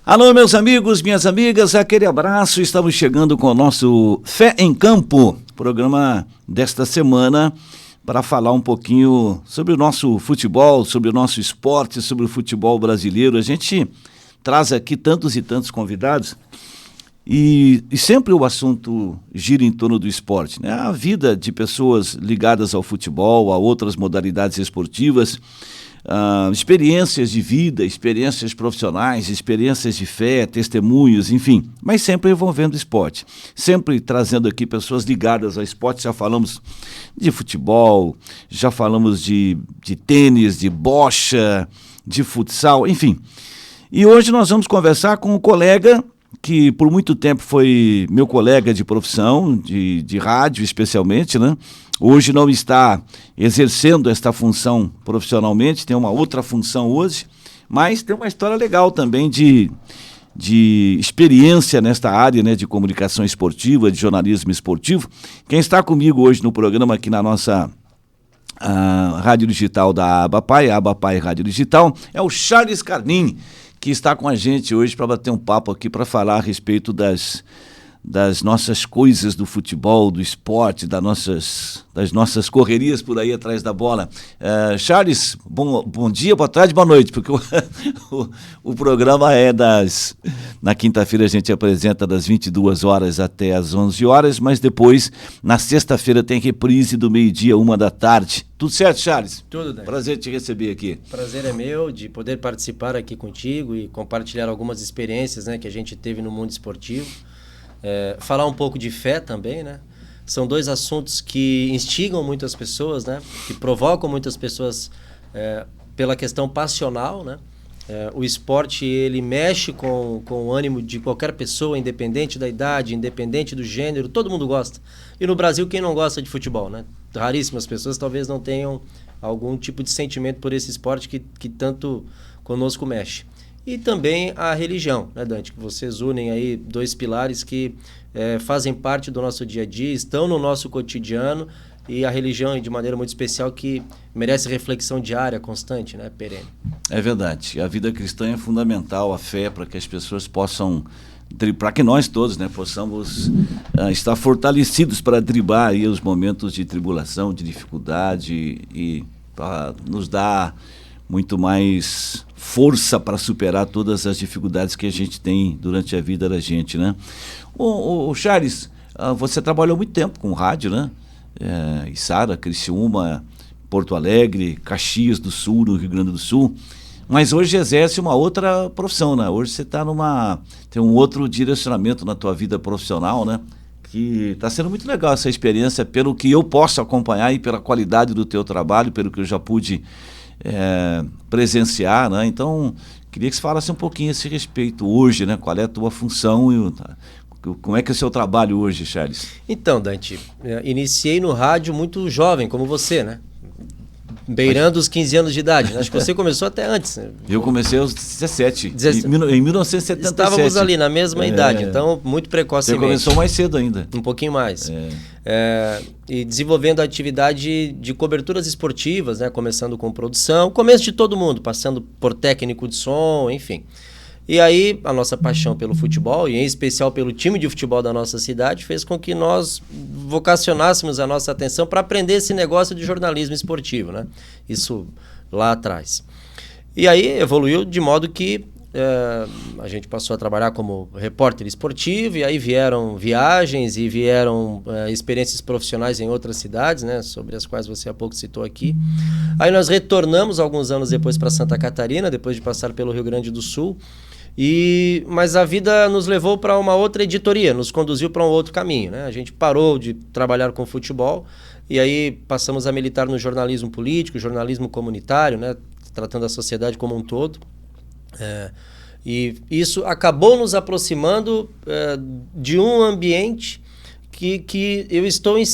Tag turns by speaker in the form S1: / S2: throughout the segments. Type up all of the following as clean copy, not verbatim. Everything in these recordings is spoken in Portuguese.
S1: Alô, meus amigos, minhas amigas, aquele abraço. Estamos chegando com o nosso Fé em Campo, programa desta semana, para falar um pouquinho sobre o nosso futebol, sobre o nosso esporte, sobre o futebol brasileiro. A gente traz aqui tantos e tantos convidados e sempre o assunto gira em torno do esporte, né? A vida de pessoas ligadas ao futebol, a outras modalidades esportivas, experiências de vida, experiências profissionais, experiências de fé, testemunhos, enfim, mas sempre envolvendo esporte, sempre trazendo aqui pessoas ligadas ao esporte. Já falamos de futebol, já falamos de tênis, de bocha, de futsal, enfim. E hoje nós vamos conversar com um colega que por muito tempo foi meu colega de profissão, de rádio especialmente, né? Hoje não está exercendo esta função profissionalmente, tem uma outra função hoje, mas tem uma história legal também de experiência nesta área, né, de comunicação esportiva, de jornalismo esportivo. Quem está comigo hoje no programa aqui na nossa rádio digital da Abapai, a Abapai Rádio Digital, é o Charles Carnin, que está com a gente hoje para bater um papo aqui, para falar a respeito das nossas coisas do futebol, do esporte, das nossas correrias por aí atrás da bola. Charles, bom dia, boa tarde, boa noite, porque o programa é na quinta-feira a gente apresenta das 22 horas até as 11 horas, mas depois, na sexta-feira, tem reprise do meio-dia, 1 da tarde. Tudo certo, Charles?
S2: Tudo, Dani.
S1: Prazer te receber aqui.
S2: Prazer é meu de poder participar aqui contigo e compartilhar algumas experiências, né, que a gente teve no mundo esportivo. Falar um pouco de fé também, né? São dois assuntos que instigam muitas pessoas, né? Que provocam muitas pessoas pela questão passional, né? O esporte, ele mexe com o ânimo de qualquer pessoa, independente da idade, independente do gênero, todo mundo gosta. E no Brasil, quem não gosta de futebol, né? Raríssimas pessoas talvez não tenham algum tipo de sentimento por esse esporte que tanto conosco mexe. E também a religião, né, Dante? Que vocês unem aí dois pilares que fazem parte do nosso dia a dia, estão no nosso cotidiano, e a religião, de maneira muito especial, que merece reflexão diária, constante, né, perene.
S1: É verdade. A vida cristã é fundamental, a fé, para que as pessoas possam, para que nós todos, né, possamos estar fortalecidos para driblar aí os momentos de tribulação, de dificuldade, e para nos dar muito mais força para superar todas as dificuldades que a gente tem durante a vida da gente, né? O Charles, você trabalhou muito tempo com rádio, né? Içara, Criciúma, Porto Alegre, Caxias do Sul, no Rio Grande do Sul, mas hoje exerce uma outra profissão, né? Hoje você tem um outro direcionamento na tua vida profissional, né? Que está sendo muito legal essa experiência, pelo que eu posso acompanhar e pela qualidade do teu trabalho, pelo que eu já pude presenciar, né? Então, queria que você falasse um pouquinho a esse respeito hoje, né? Qual é a tua função e como é que é o seu trabalho hoje, Charles?
S2: Então, Dante, iniciei no rádio muito jovem, como você, né? Beirando os 15 anos de idade. Acho que você começou até antes. Né?
S1: Eu comecei aos 17, em 1977.
S2: Estávamos ali na mesma idade, então muito precocemente.
S1: Você começou mais cedo ainda.
S2: Um pouquinho mais. E desenvolvendo a atividade de coberturas esportivas, né? Começando com produção, começo de todo mundo, passando por técnico de som, enfim. E aí, a nossa paixão pelo futebol, e em especial pelo time de futebol da nossa cidade, fez com que nós vocacionássemos a nossa atenção para aprender esse negócio de jornalismo esportivo, né? Isso lá atrás. E aí evoluiu de modo que a gente passou a trabalhar como repórter esportivo, e aí vieram viagens e vieram experiências profissionais em outras cidades, né, sobre as quais você há pouco citou aqui. Aí nós retornamos alguns anos depois para Santa Catarina, depois de passar pelo Rio Grande do Sul, mas a vida nos levou para uma outra editoria, nos conduziu para um outro caminho, né? A gente parou de trabalhar com futebol e aí passamos a militar no jornalismo político, jornalismo comunitário, né, tratando a sociedade como um todo. E isso acabou nos aproximando de um ambiente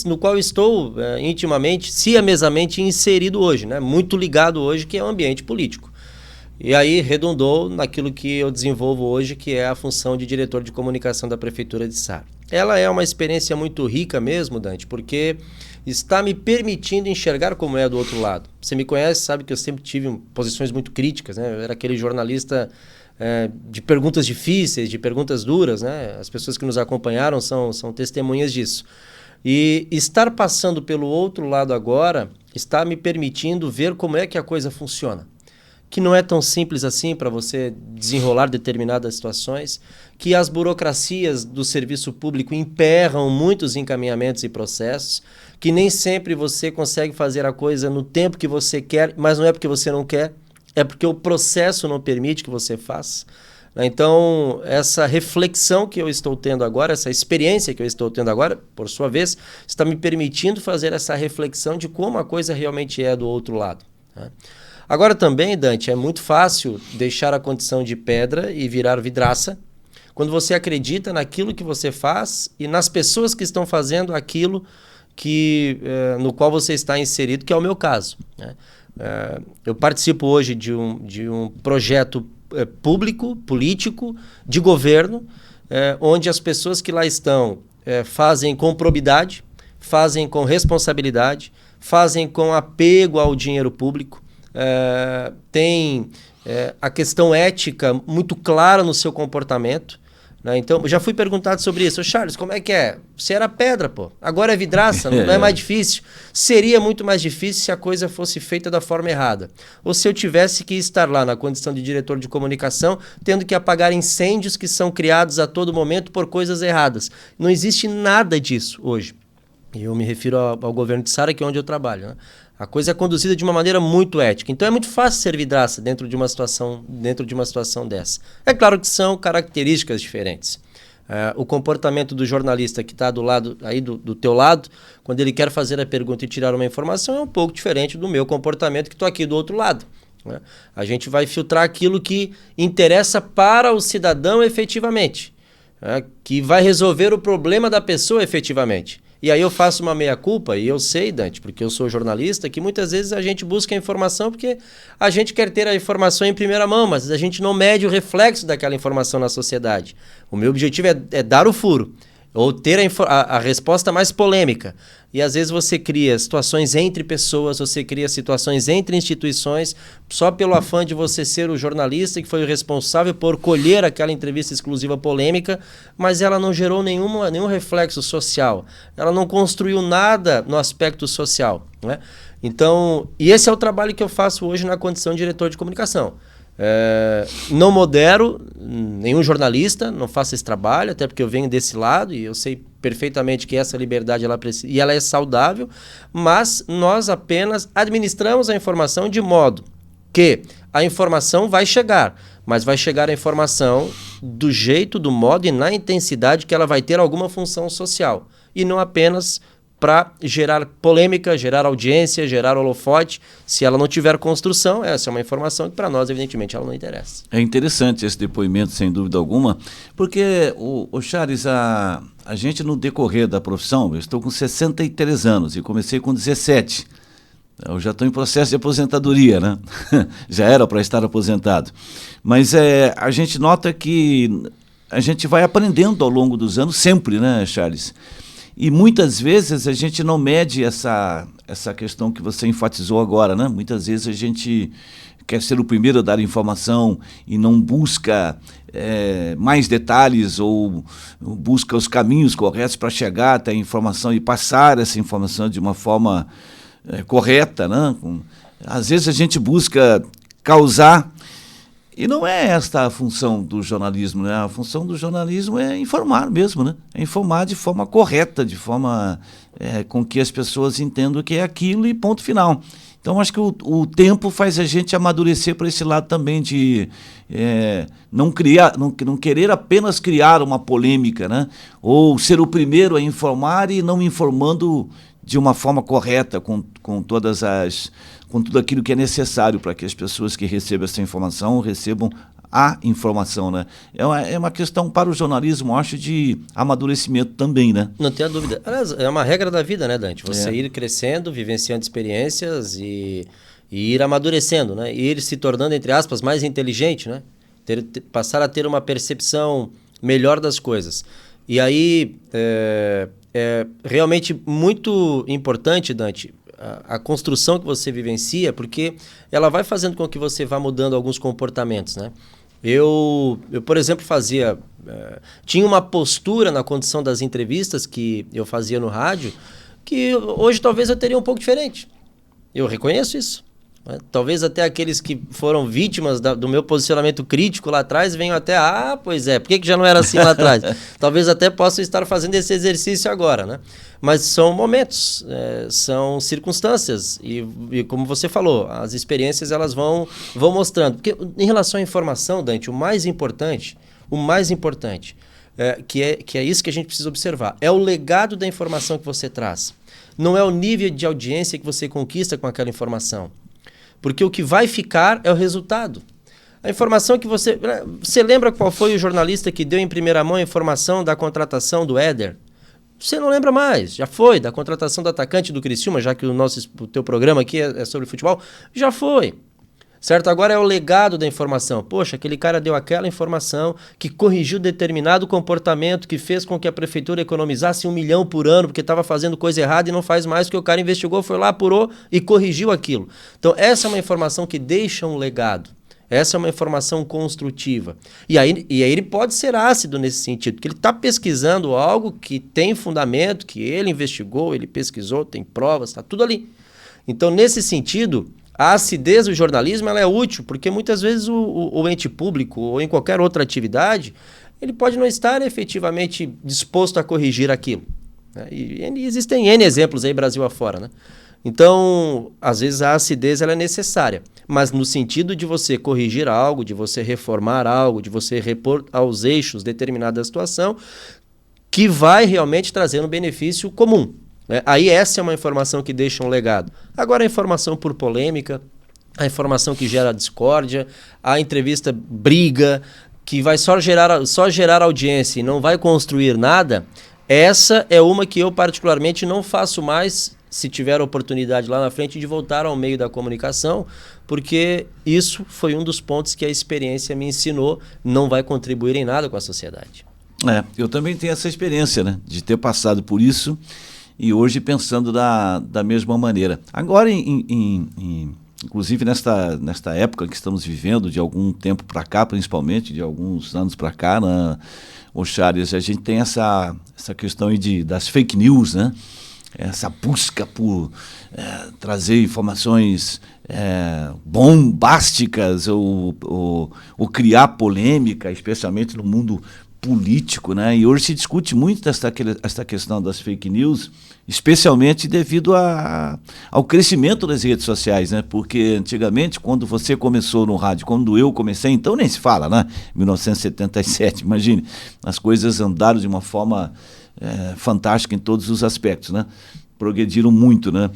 S2: no qual eu estou intimamente, siamesamente inserido hoje, né? Muito ligado hoje, que é o ambiente político. E aí redundou naquilo que eu desenvolvo hoje, que é a função de diretor de comunicação da Prefeitura de Sara. Ela é uma experiência muito rica mesmo, Dante, porque está me permitindo enxergar como é do outro lado. Você me conhece, sabe que eu sempre tive posições muito críticas, né? Eu era aquele jornalista de perguntas difíceis, de perguntas duras, né? As pessoas que nos acompanharam são testemunhas disso. E estar passando pelo outro lado agora está me permitindo ver como é que a coisa funciona. Que não é tão simples assim para você desenrolar determinadas situações, que as burocracias do serviço público emperram muitos encaminhamentos e processos, que nem sempre você consegue fazer a coisa no tempo que você quer, mas não é porque você não quer, é porque o processo não permite que você faça. Então, essa reflexão que eu estou tendo agora, essa experiência que eu estou tendo agora, por sua vez, está me permitindo fazer essa reflexão de como a coisa realmente é do outro lado, né? Agora também, Dante, é muito fácil deixar a condição de pedra e virar vidraça quando você acredita naquilo que você faz e nas pessoas que estão fazendo aquilo no qual você está inserido, que é o meu caso, né? Eu participo hoje de um projeto público, político, de governo, onde as pessoas que lá estão fazem com probidade, fazem com responsabilidade, fazem com apego ao dinheiro público, tem a questão ética muito clara no seu comportamento, né? Então, já fui perguntado sobre isso. Charles, como é que é? Você era pedra, pô. Agora é vidraça, não é mais difícil. Seria muito mais difícil se a coisa fosse feita da forma errada. Ou se eu tivesse que estar lá na condição de diretor de comunicação, tendo que apagar incêndios que são criados a todo momento por coisas erradas. Não existe nada disso hoje. E eu me refiro ao governo de Sara, que é onde eu trabalho, né? A coisa é conduzida de uma maneira muito ética. Então é muito fácil ser vidraça dentro de uma situação dessa. É claro que são características diferentes. O comportamento do jornalista que está do lado aí do teu lado, quando ele quer fazer a pergunta e tirar uma informação, é um pouco diferente do meu comportamento que estou aqui do outro lado, né? A gente vai filtrar aquilo que interessa para o cidadão efetivamente, né? Que vai resolver o problema da pessoa efetivamente. E aí eu faço uma meia-culpa, e eu sei, Dante, porque eu sou jornalista, que muitas vezes a gente busca a informação porque a gente quer ter a informação em primeira mão, mas a gente não mede o reflexo daquela informação na sociedade. O meu objetivo é dar o furo, ou ter a resposta mais polêmica. E às vezes você cria situações entre pessoas, você cria situações entre instituições, só pelo afã de você ser o jornalista que foi o responsável por colher aquela entrevista exclusiva polêmica, mas ela não gerou nenhum reflexo social. Ela não construiu nada no aspecto social, né? Então, e esse é o trabalho que eu faço hoje na condição de diretor de comunicação. Não modero nenhum jornalista, não faço esse trabalho, até porque eu venho desse lado e eu sei perfeitamente que essa liberdade ela é saudável, mas nós apenas administramos a informação de modo que a informação vai chegar, mas vai chegar a informação do jeito, do modo e na intensidade que ela vai ter alguma função social, e não apenas para gerar polêmica, gerar audiência, gerar holofote. Se ela não tiver construção, essa é uma informação que para nós, evidentemente, ela não interessa.
S1: É interessante esse depoimento, sem dúvida alguma, porque, o Charles, a gente no decorrer da profissão, eu estou com 63 anos e comecei com 17. Eu já estou em processo de aposentadoria, né? Já era para estar aposentado. Mas a gente nota que a gente vai aprendendo ao longo dos anos, sempre, né, Charles? E muitas vezes a gente não mede essa questão que você enfatizou agora, né? Muitas vezes a gente quer ser o primeiro a dar informação e não busca mais detalhes ou busca os caminhos corretos para chegar até a informação e passar essa informação de uma forma correta, né? Às vezes a gente busca causar. E não é esta a função do jornalismo, né? A função do jornalismo é informar mesmo, né? É informar de forma correta, de forma com que as pessoas entendam o que é aquilo e ponto final. Então, acho que o tempo faz a gente amadurecer para esse lado também de não querer apenas criar uma polêmica, né? Ou ser o primeiro a informar e não informando de uma forma correta, com tudo aquilo que é necessário para que as pessoas que recebam essa informação recebam a informação, né? É uma questão para o jornalismo, acho, de amadurecimento também, né?
S2: Não tenha dúvida. Aliás, é uma regra da vida, né, Dante? Você ir crescendo, vivenciando experiências e e ir amadurecendo, né? E ir se tornando, entre aspas, mais inteligente, né? Passar a ter uma percepção melhor das coisas. E aí é realmente muito importante, Dante, a construção que você vivencia, porque ela vai fazendo com que você vá mudando alguns comportamentos, né? Eu por exemplo, tinha uma postura na condução das entrevistas que eu fazia no rádio, que hoje talvez eu teria um pouco diferente. Eu reconheço isso. Né? Talvez até aqueles que foram vítimas do meu posicionamento crítico lá atrás venham até, pois é, por que já não era assim lá atrás? Talvez até possam estar fazendo esse exercício agora, né? Mas são momentos, são circunstâncias e como você falou, as experiências elas vão mostrando. Porque em relação à informação, Dante, o mais importante, que é isso que a gente precisa observar, é o legado da informação que você traz. Não é o nível de audiência que você conquista com aquela informação. Porque o que vai ficar é o resultado. A informação que você... Você lembra qual foi o jornalista que deu em primeira mão a informação da contratação do Éder? Você não lembra mais. Já foi. Da contratação do atacante do Criciúma, já que o teu programa aqui é sobre futebol. Já foi. Certo? Agora é o legado da informação. Poxa, aquele cara deu aquela informação que corrigiu determinado comportamento, que fez com que a prefeitura economizasse 1 milhão por ano, porque estava fazendo coisa errada e não faz mais, porque o cara investigou, foi lá, apurou e corrigiu aquilo. Então, essa é uma informação que deixa um legado. Essa é uma informação construtiva. E aí ele pode ser ácido nesse sentido, porque ele está pesquisando algo que tem fundamento, que ele investigou, ele pesquisou, tem provas, está tudo ali. Então, nesse sentido... A acidez do jornalismo ela é útil, porque muitas vezes o ente público ou em qualquer outra atividade, ele pode não estar efetivamente disposto a corrigir aquilo. Né? E existem N exemplos aí Brasil afora. Né? Então, às vezes a acidez ela é necessária, mas no sentido de você corrigir algo, de você reformar algo, de você repor aos eixos determinada situação, que vai realmente trazer um benefício comum. Aí essa é uma informação que deixa um legado. Agora a informação por polêmica, a informação que gera discórdia, a entrevista briga, que vai só gerar audiência e não vai construir nada, essa é uma que eu particularmente não faço mais, se tiver oportunidade lá na frente, de voltar ao meio da comunicação, porque isso foi um dos pontos que a experiência me ensinou, não vai contribuir em nada com a sociedade.
S1: Eu também tenho essa experiência, né, de ter passado por isso, e hoje pensando da mesma maneira. Agora, inclusive nesta época que estamos vivendo, de algum tempo para cá, principalmente, de alguns anos para cá, Chares, a gente tem essa questão aí das fake news, né? Essa busca por trazer informações bombásticas ou criar polêmica, especialmente no mundo político, né? E hoje se discute muito esta questão das fake news, especialmente devido ao crescimento das redes sociais, né? Porque antigamente, quando você começou no rádio, quando eu comecei, então nem se fala, né? 1977, imagine, as coisas andaram de uma forma fantástica em todos os aspectos, né? Progrediram muito, né?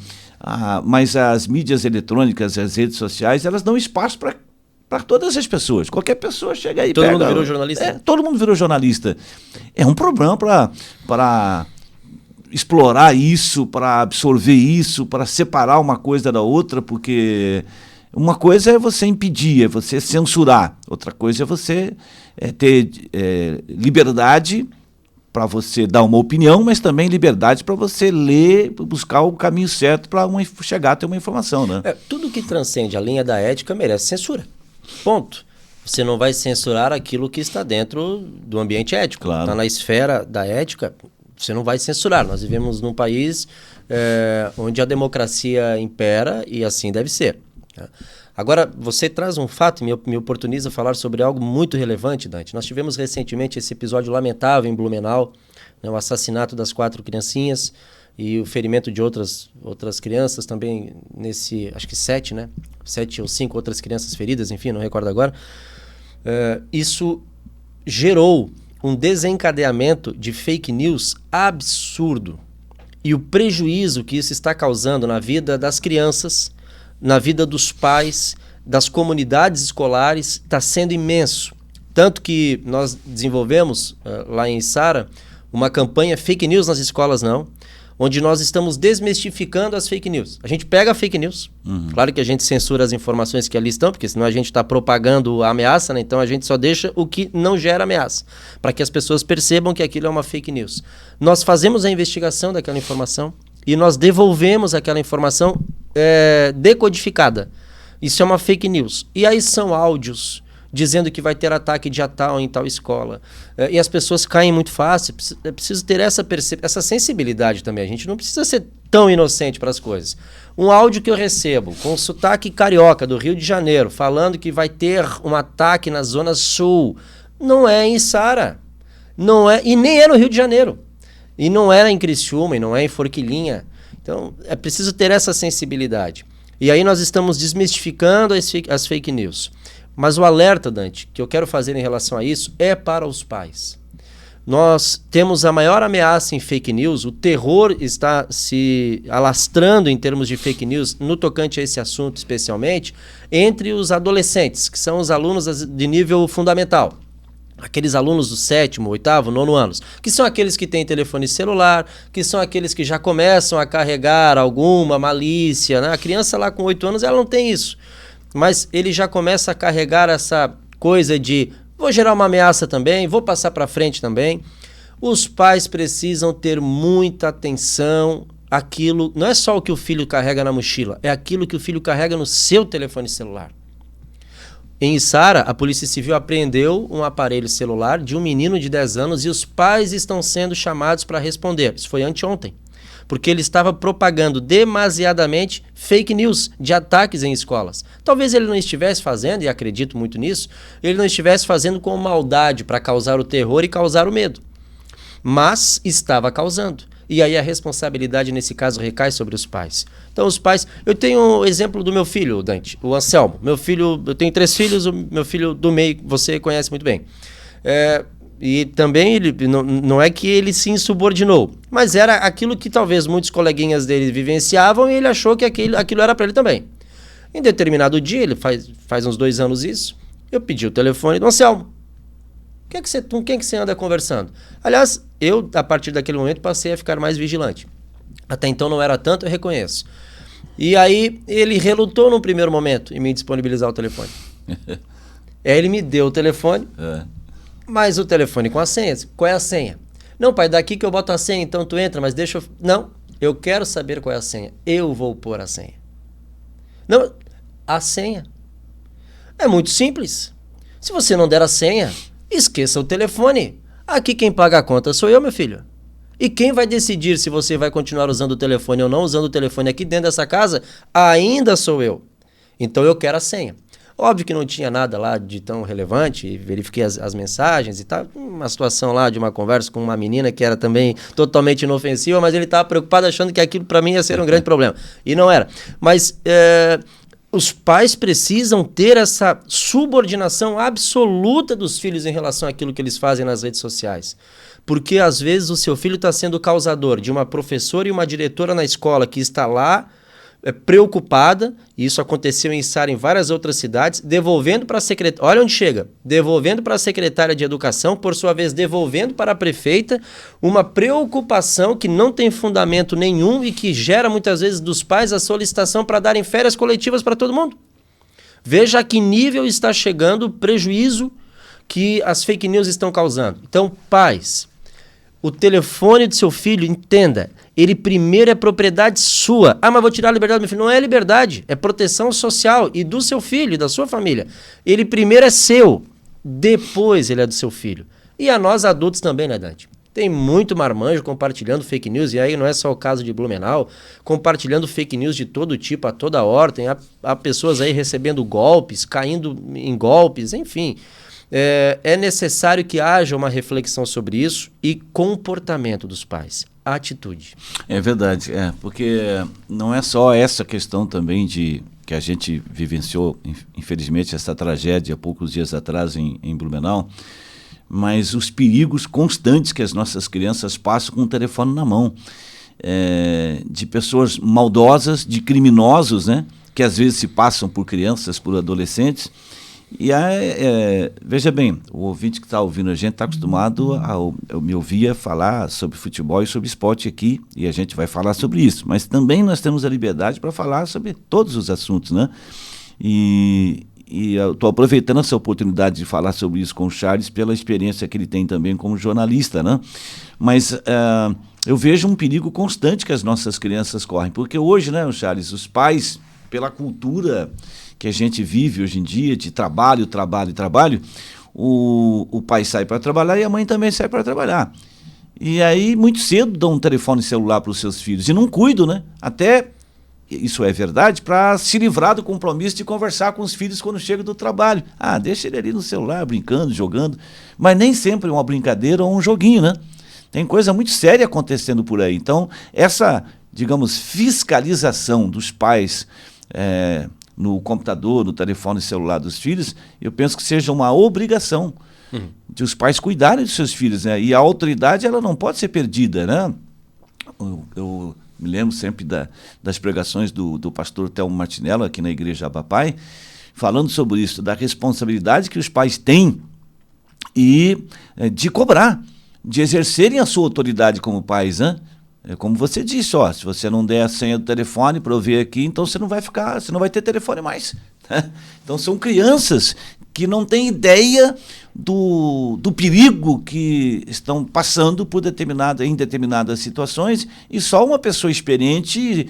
S1: Mas as mídias eletrônicas, as redes sociais, elas dão espaço para todas as pessoas. Qualquer pessoa chega aí.
S2: Todo mundo virou jornalista?
S1: Todo mundo virou jornalista. É um problema para explorar isso, para absorver isso, para separar uma coisa da outra, porque uma coisa é você impedir, é você censurar. Outra coisa é você ter liberdade para você dar uma opinião, mas também liberdade para você ler, buscar o caminho certo para chegar a ter uma informação, né?
S2: Tudo que transcende a linha da ética merece censura. Ponto. Você não vai censurar aquilo que está dentro do ambiente ético.
S1: Claro.
S2: Está na esfera da ética, você não vai censurar. Nós vivemos num país onde a democracia impera e assim deve ser. Agora, você traz um fato e me oportuniza falar sobre algo muito relevante, Dante. Nós tivemos recentemente esse episódio lamentável em Blumenau, né, o assassinato das 4 criancinhas e o ferimento de outras crianças também acho que 7, né? 7 ou 5 outras crianças feridas, enfim, não recordo agora. Isso gerou um desencadeamento de fake news absurdo. E o prejuízo que isso está causando na vida das crianças, na vida dos pais, das comunidades escolares, está sendo imenso. Tanto que nós desenvolvemos lá em Içara uma campanha Fake News nas Escolas Não, onde nós estamos desmistificando as fake news. A gente pega a fake news, claro que a gente censura as informações que ali estão, porque senão a gente está propagando a ameaça, né? Então a gente só deixa o que não gera ameaça, para que as pessoas percebam que aquilo é uma fake news. Nós fazemos a investigação daquela informação e nós devolvemos aquela informação decodificada. Isso é uma fake news. E aí são áudios dizendo que vai ter ataque dia tal em tal escola. E as pessoas caem muito fácil. É preciso ter essa sensibilidade também. A gente não precisa ser tão inocente para as coisas. Um áudio que eu recebo com sotaque carioca do Rio de Janeiro, falando que vai ter um ataque na Zona Sul, não é em Içara. Não é, e nem é no Rio de Janeiro. E não é em Criciúma, e não é em Forquilinha. Então, é preciso ter essa sensibilidade. E aí nós estamos desmistificando as fake news. Mas o alerta, Dante, que eu quero fazer em relação a isso é para os pais. Nós temos a maior ameaça em fake news, o terror está se alastrando em termos de fake news, no tocante a esse assunto especialmente, entre os adolescentes, que são os alunos de nível fundamental. Aqueles alunos do 7º, 8º, 9º anos, que são aqueles que têm telefone celular, que são aqueles que já começam a carregar alguma malícia, né? A criança lá com 8 anos, ela não tem isso. Mas ele já começa a carregar essa coisa de vou gerar uma ameaça também, vou passar para frente também. Os pais precisam ter muita atenção. Aquilo não é só o que o filho carrega na mochila, é aquilo que o filho carrega no seu telefone celular. Em Içara, a Polícia Civil apreendeu um aparelho celular de um menino de 10 anos e os pais estão sendo chamados para responder. Isso foi anteontem. Porque ele estava propagando demasiadamente fake news de ataques em escolas. Talvez ele não estivesse fazendo, e acredito muito nisso, ele não estivesse fazendo com maldade para causar o terror e causar o medo. Mas estava causando. E aí a responsabilidade nesse caso recai sobre os pais. Então os pais... Eu tenho um exemplo do meu filho, Dante, o Anselmo. Meu filho, eu tenho 3 filhos, o meu filho do meio você conhece muito bem. E também ele não é que ele se insubordinou, mas era aquilo que talvez muitos coleguinhas dele vivenciavam e ele achou que aquilo era para ele também. Em determinado dia, ele faz uns 2 anos isso, eu pedi o telefone do Anselmo. Com quem que você anda conversando? Aliás, eu, a partir daquele momento, passei a ficar mais vigilante. Até então não era tanto, eu reconheço. E aí ele relutou num primeiro momento em me disponibilizar o telefone. Aí ele me deu o telefone... Mas o telefone com a senha, qual é a senha? Não, pai, daqui que eu boto a senha, então tu entra, mas deixa eu... Não, eu quero saber qual é a senha. Eu vou pôr a senha. Não, a senha. É muito simples. Se você não der a senha, esqueça o telefone. Aqui quem paga a conta sou eu, meu filho. E quem vai decidir se você vai continuar usando o telefone ou não usando o telefone aqui dentro dessa casa, ainda sou eu. Então eu quero a senha. Óbvio que não tinha nada lá de tão relevante, verifiquei as mensagens e tal. Uma situação lá de uma conversa com uma menina que era também totalmente inofensiva, mas ele estava preocupado achando que aquilo para mim ia ser um grande problema. E não era. Mas os pais precisam ter essa subordinação absoluta dos filhos em relação àquilo que eles fazem nas redes sociais. Porque às vezes o seu filho está sendo causador de uma professora e uma diretora na escola que está lá preocupada, e isso aconteceu em Içara em várias outras cidades, devolvendo para a secretária, olha onde chega, devolvendo para a secretária de educação, por sua vez devolvendo para a prefeita, uma preocupação que não tem fundamento nenhum e que gera muitas vezes dos pais a solicitação para darem férias coletivas para todo mundo. Veja a que nível está chegando o prejuízo que as fake news estão causando. Então, pais, o telefone do seu filho, entenda, ele primeiro é propriedade sua. Ah, mas vou tirar a liberdade do meu filho. Não é liberdade, é proteção social e do seu filho e da sua família. Ele primeiro é seu, depois ele é do seu filho. E a nós adultos também, né, Dante? Tem muito marmanjo compartilhando fake news, e aí não é só o caso de Blumenau, compartilhando fake news de todo tipo, a toda ordem, há pessoas aí recebendo golpes, caindo em golpes, enfim... É necessário que haja uma reflexão sobre isso e comportamento dos pais, atitude.
S1: É verdade, porque não é só essa questão também que a gente vivenciou, infelizmente, essa tragédia há poucos dias atrás em Blumenau, mas os perigos constantes que as nossas crianças passam com o telefone na mão, de pessoas maldosas, de criminosos, né, que às vezes se passam por crianças, por adolescentes, E veja bem, o ouvinte que está ouvindo a gente está acostumado a me ouvir falar sobre futebol e sobre esporte aqui, e a gente vai falar sobre isso. Mas também nós temos a liberdade para falar sobre todos os assuntos, né? E eu estou aproveitando essa oportunidade de falar sobre isso com o Charles pela experiência que ele tem também como jornalista, né? Mas eu vejo um perigo constante que as nossas crianças correm, porque hoje, né, Charles, os pais, pela cultura que a gente vive hoje em dia, de trabalho, o pai sai para trabalhar e a mãe também sai para trabalhar. E aí, muito cedo, dão um telefone celular para os seus filhos e não cuidam, né? Até, isso é verdade, para se livrar do compromisso de conversar com os filhos quando chegam do trabalho. Deixa ele ali no celular, brincando, jogando. Mas nem sempre é uma brincadeira ou um joguinho, né? Tem coisa muito séria acontecendo por aí. Então, essa, digamos, fiscalização dos pais no computador, no telefone celular dos filhos, eu penso que seja uma obrigação de os pais cuidarem dos seus filhos, né? E a autoridade, ela não pode ser perdida, né? Eu me lembro sempre das pregações do pastor Telmo Martinello, aqui na Igreja Abapai, falando sobre isso, da responsabilidade que os pais têm e de cobrar, de exercerem a sua autoridade como pais, né? Como você disse, se você não der a senha do telefone para eu ver aqui, então você não vai ter telefone mais. Né? Então são crianças que não têm ideia do perigo que estão passando em determinadas situações, e só uma pessoa experiente,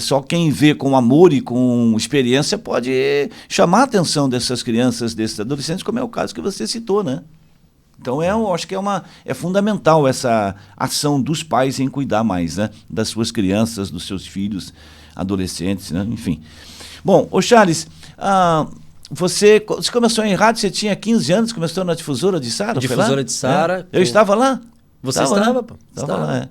S1: só quem vê com amor e com experiência pode chamar a atenção dessas crianças, desses adolescentes, como é o caso que você citou, né? Então, eu acho que é fundamental essa ação dos pais em cuidar mais, né, das suas crianças, dos seus filhos, adolescentes, né, enfim. Bom, Charles, você começou em rádio, você tinha 15 anos, começou na Difusora de Sara?
S2: Difusora de Sara.
S1: Eu estava lá?
S2: Você estava, pô.
S1: Estava lá,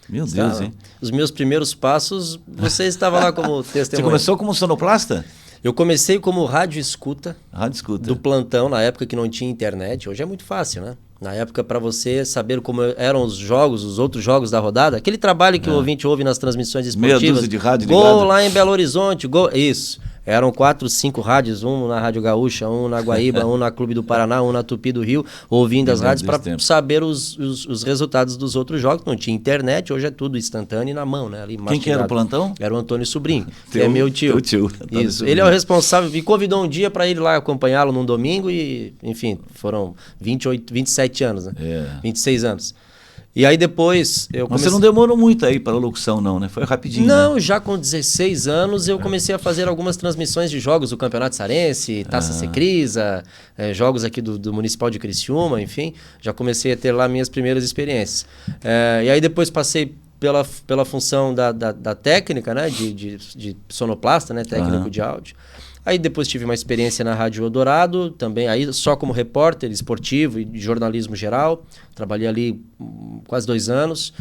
S1: Meu Deus, hein?
S2: Os meus primeiros passos, você estava lá como testemunha.
S1: Você começou como sonoplasta?
S2: Eu comecei como rádio escuta.
S1: Rádio escuta.
S2: Do plantão, na época que não tinha internet. Hoje é muito fácil, né? Na época, para você saber como eram os jogos, os outros jogos da rodada, aquele trabalho que o ouvinte ouve nas transmissões esportivas.
S1: Meia dúzia de rádio
S2: gol
S1: ligado.
S2: Lá em Belo Horizonte, gol. Isso. Eram 4, 5 rádios, um na Rádio Gaúcha, um na Guaíba, um na Clube do Paraná, um na Tupi do Rio, ouvindo as rádios para saber os resultados dos outros jogos. Não tinha internet, hoje é tudo instantâneo e na mão, né? Ali,
S1: quem que era o plantão?
S2: Era o Antônio Sobrinho, que é meu tio.
S1: Teu tio.
S2: Isso. Ele é o responsável, me convidou um dia para ir lá acompanhá-lo num domingo e, enfim, foram 27 anos, né? 26 anos. E aí depois eu comecei...
S1: Você não demorou muito aí para a locução, não, né? Foi rapidinho.
S2: Não,
S1: né?
S2: Já com 16 anos eu comecei a fazer algumas transmissões de jogos do Campeonato Sarense, Taça Secrisa, jogos aqui do Municipal de Criciúma, enfim. Já comecei a ter lá minhas primeiras experiências. E aí depois passei pela função da técnica, né? De sonoplasta, né? Técnico de áudio. Aí depois tive uma experiência na Rádio Eldorado, também aí só como repórter esportivo e de jornalismo geral. Trabalhei ali quase 2 anos.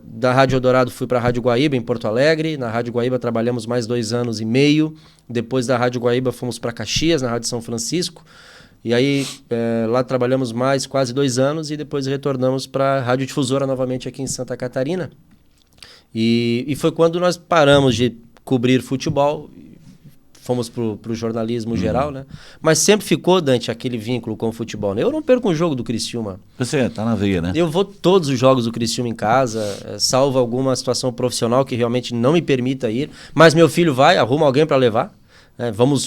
S2: Da Rádio Eldorado fui para a Rádio Guaíba, em Porto Alegre. Na Rádio Guaíba trabalhamos mais 2 anos e meio. Depois da Rádio Guaíba fomos para Caxias, na Rádio São Francisco. E aí lá trabalhamos mais quase 2 anos e depois retornamos para a Rádio Difusora novamente aqui em Santa Catarina. E foi quando nós paramos de cobrir futebol. Fomos pro jornalismo geral, né? Mas sempre ficou, Dante, aquele vínculo com o futebol, né? Eu não perco um jogo do Criciúma.
S1: Você tá na veia, né?
S2: Eu vou todos os jogos do Criciúma em casa, salvo alguma situação profissional que realmente não me permita ir. Mas meu filho vai, arruma alguém para levar.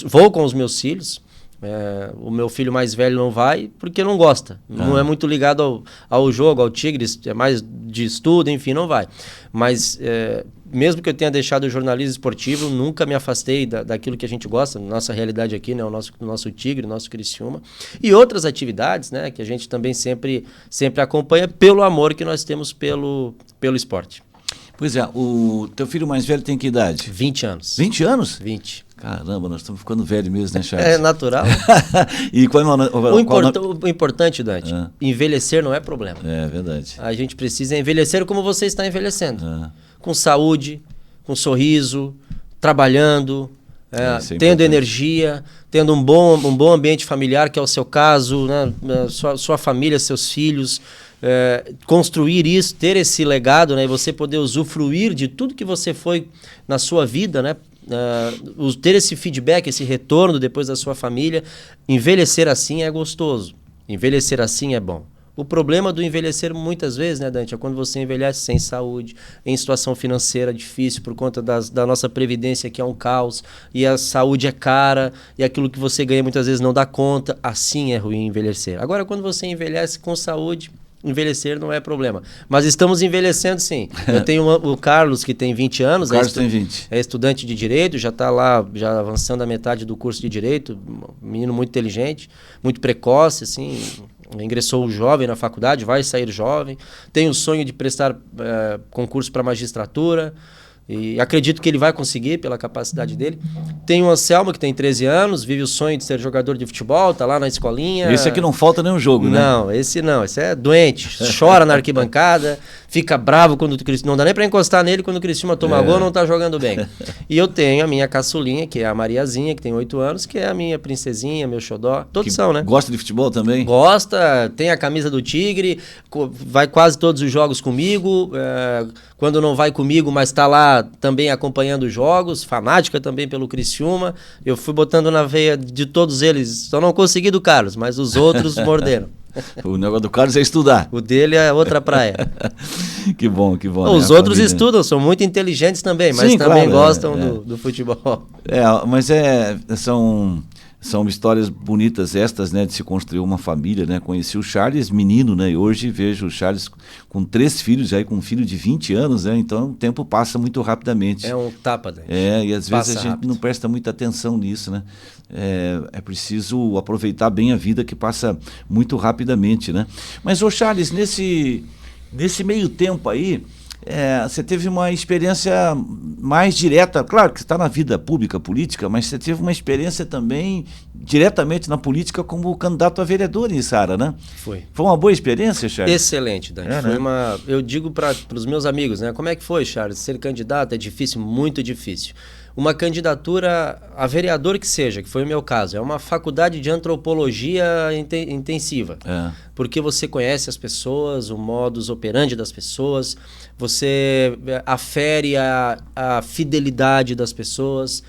S2: Vou com os meus filhos. O meu filho mais velho não vai porque não gosta. Não é muito ligado ao jogo, ao Tigres, é mais de estudo, enfim, não vai. Mas mesmo que eu tenha deixado o jornalismo esportivo, nunca me afastei daquilo que a gente gosta, nossa realidade aqui, né? O nosso Tigre, o nosso Criciúma. E outras atividades, né? Que a gente também sempre acompanha pelo amor que nós temos pelo esporte.
S1: Pois é, o teu filho mais velho tem que idade?
S2: 20 anos.
S1: 20 anos?
S2: 20.
S1: Caramba, nós estamos ficando velhos mesmo, né, Charles?
S2: É natural.
S1: E
S2: O importante, Dante, envelhecer não é problema.
S1: É verdade.
S2: A gente precisa envelhecer como você está envelhecendo. Com saúde, com sorriso, trabalhando, tendo energia, tendo um bom ambiente familiar, que é o seu caso, né? Sua família, seus filhos. Construir isso, ter esse legado, né? E você poder usufruir de tudo que você foi na sua vida, né? ter esse feedback, esse retorno depois da sua família. Envelhecer assim é gostoso, envelhecer assim é bom. O problema do envelhecer muitas vezes, né, Dante, é quando você envelhece sem saúde, em situação financeira difícil por conta da nossa previdência, que é um caos, e a saúde é cara, e aquilo que você ganha muitas vezes não dá conta. Assim é ruim envelhecer. Agora, quando você envelhece com saúde, envelhecer não é problema. Mas estamos envelhecendo, sim. Eu tenho o Carlos, que tem 20 anos.
S1: O Carlos tem 20.
S2: É estudante de Direito, já está lá, já avançando a metade do curso de Direito. Um menino muito inteligente, muito precoce, assim. Ingressou jovem na faculdade, vai sair jovem. Tem o sonho de prestar concurso para magistratura. E acredito que ele vai conseguir pela capacidade dele. Tem o Anselmo, que tem 13 anos, vive o sonho de ser jogador de futebol, tá lá na escolinha.
S1: Esse aqui não falta nenhum jogo, né?
S2: Não, esse é doente, chora na arquibancada, fica bravo quando o Criciúma... Não dá nem pra encostar nele quando o Criciúma toma gol, não tá jogando bem. E eu tenho a minha caçulinha, que é a Mariazinha, que tem 8 anos, que é a minha princesinha, meu xodó. Todos são, né?
S1: Gosta de futebol também?
S2: Gosta, tem a camisa do Tigre, vai quase todos os jogos comigo, quando não vai comigo, mas tá lá também acompanhando os jogos, fanática também pelo Criciúma. Eu fui botando na veia de todos eles, só não consegui do Carlos, mas os outros morderam.
S1: O negócio do Carlos é estudar.
S2: O dele é outra praia.
S1: Que bom, que bom.
S2: Os outros estudam, são muito inteligentes também, mas sim, também claro, gostam do futebol.
S1: Mas são histórias bonitas estas, né, de se construir uma família, né? Conheci o Charles menino, né? E hoje vejo o Charles com 3 filhos, já com um filho de 20 anos, né? Então o tempo passa muito rapidamente.
S2: É um tapa, né?
S1: E às vezes a gente não presta muita atenção nisso, né? É preciso aproveitar bem a vida, que passa muito rapidamente, né? Mas, ô Charles, nesse meio tempo aí, você teve uma experiência mais direta, claro que você está na vida pública, política, mas você teve uma experiência também diretamente na política como candidato a vereador em Içara, né?
S2: Foi.
S1: Foi uma boa experiência, Charles?
S2: Excelente, Dani. Eu digo para os meus amigos, né? Como é que foi, Charles? Ser candidato é difícil, muito difícil. Uma candidatura a vereador que seja, que foi o meu caso, é uma faculdade de antropologia intensiva. Porque você conhece as pessoas, o modus operandi das pessoas, você afere a fidelidade das pessoas.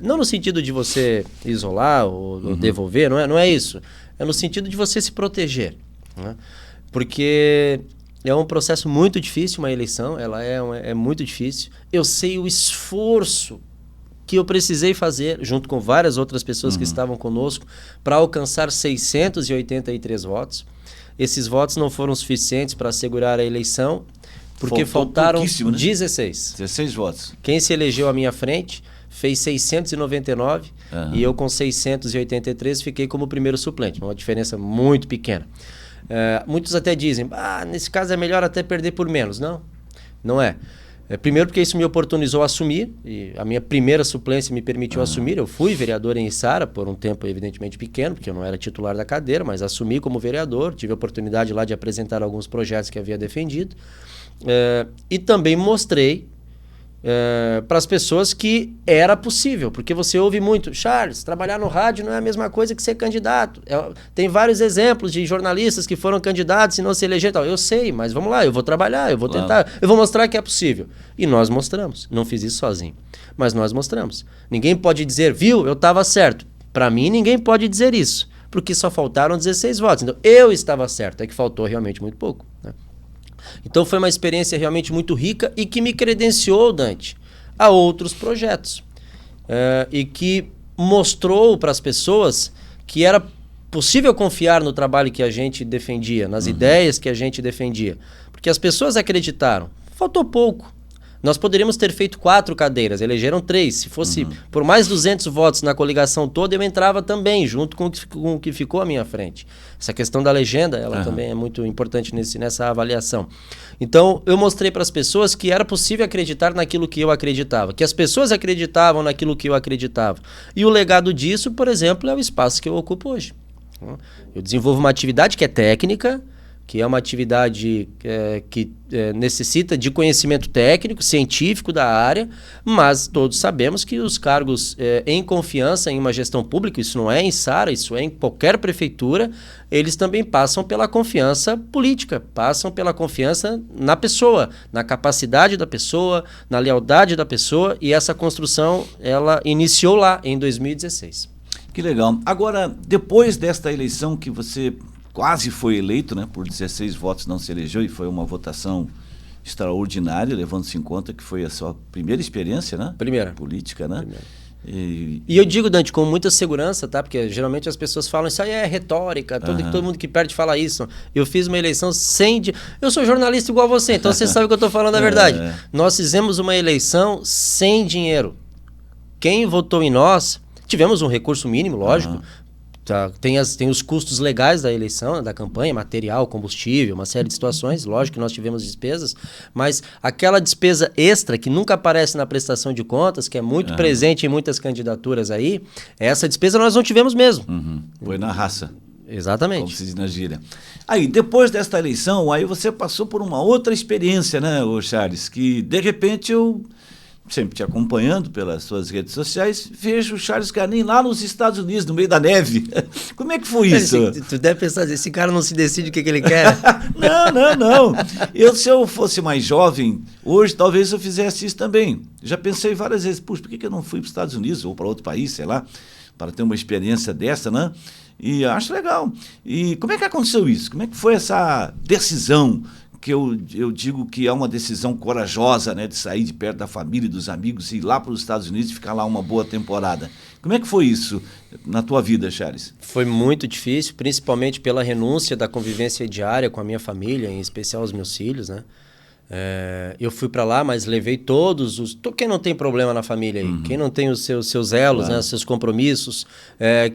S2: Não no sentido de você isolar ou devolver, não é isso. É no sentido de você se proteger. Né? Porque é um processo muito difícil, uma eleição, ela é muito difícil. Eu sei o esforço que eu precisei fazer, junto com várias outras pessoas que estavam conosco, para alcançar 683 votos. Esses votos não foram suficientes para assegurar a eleição, porque faltaram 16.
S1: 16 votos.
S2: Quem se elegeu à minha frente fez 699 e eu com 683 fiquei como primeiro suplente, uma diferença muito pequena. Muitos até dizem, nesse caso é melhor até perder por menos. Não é. Primeiro porque isso me oportunizou a assumir, e a minha primeira suplência me permitiu assumir. Eu fui vereador em Içara por um tempo evidentemente pequeno, porque eu não era titular da cadeira, mas assumi como vereador, tive a oportunidade lá de apresentar alguns projetos que havia defendido, e também mostrei para as pessoas que era possível, porque você ouve muito, Charles, trabalhar no rádio não é a mesma coisa que ser candidato. Tem vários exemplos de jornalistas que foram candidatos e não se elegeram. Eu sei, mas vamos lá, eu vou trabalhar, eu vou tentar, eu vou mostrar que é possível. E nós mostramos, não fiz isso sozinho, mas nós mostramos. Ninguém pode dizer, viu, eu estava certo. Para mim, ninguém pode dizer isso, porque só faltaram 16 votos. Então, eu estava certo, é que faltou realmente muito pouco, né? Então foi uma experiência realmente muito rica e que me credenciou, Dante, a outros projetos. E que mostrou para as pessoas que era possível confiar no trabalho que a gente defendia, nas ideias que a gente defendia. Porque as pessoas acreditaram. Faltou pouco. Nós poderíamos ter feito 4 cadeiras, elegeram 3. Se fosse por mais 200 votos na coligação toda, eu entrava também, junto com o que ficou à minha frente. Essa questão da legenda, ela também é muito importante nessa avaliação. Então, eu mostrei para as pessoas que era possível acreditar naquilo que eu acreditava, que as pessoas acreditavam naquilo que eu acreditava. E o legado disso, por exemplo, é o espaço que eu ocupo hoje. Eu desenvolvo uma atividade que é técnica, que é uma atividade que necessita de conhecimento técnico, científico da área, mas todos sabemos que os cargos em confiança em uma gestão pública, isso não é em SARA, isso é em qualquer prefeitura, eles também passam pela confiança política, passam pela confiança na pessoa, na capacidade da pessoa, na lealdade da pessoa, e essa construção ela iniciou lá em 2016.
S1: Que legal. Agora, depois desta eleição que você quase foi eleito, né? Por 16 votos não se elegeu e foi uma votação extraordinária, levando-se em conta que foi a sua primeira experiência, né?
S2: Primeira.
S1: Política, né?
S2: Primeira. E eu digo, Dante, com muita segurança, tá? Porque geralmente as pessoas falam, isso aí é retórica, todo mundo que perde fala isso. Eu fiz uma eleição sem... Eu sou jornalista igual você, então você sabe que eu estou falando a verdade. Nós fizemos uma eleição sem dinheiro. Quem votou em nós... Tivemos um recurso mínimo, lógico. Tá, tem os custos legais da eleição, da campanha, material, combustível, uma série de situações. Lógico que nós tivemos despesas, mas aquela despesa extra que nunca aparece na prestação de contas, que é muito presente em muitas candidaturas aí, essa despesa nós não tivemos mesmo.
S1: Foi na raça.
S2: Exatamente.
S1: Como se diz na gíria. Aí, depois desta eleição, aí você passou por uma outra experiência, né, ô Charles? Que, de repente, eu... sempre te acompanhando pelas suas redes sociais, vejo o Charles Carnem lá nos Estados Unidos, no meio da neve. Como é que foi isso?
S2: Tu deve pensar, esse cara não se decide o que ele quer.
S1: Não. Se eu fosse mais jovem, hoje talvez eu fizesse isso também. Já pensei várias vezes, puxa, por que eu não fui para os Estados Unidos ou para outro país, sei lá, para ter uma experiência dessa, né? E acho legal. E como é que aconteceu isso? Como é que foi essa decisão? Que eu digo que é uma decisão corajosa, né, de sair de perto da família e dos amigos e ir lá para os Estados Unidos e ficar lá uma boa temporada. Como é que foi isso na tua vida, Charles?
S2: Foi muito difícil, principalmente pela renúncia da convivência diária com a minha família, em especial os meus filhos, né? Eu fui para lá, mas levei todos os... Quem não tem problema na família aí? Quem não tem os seus elos, né, os seus compromissos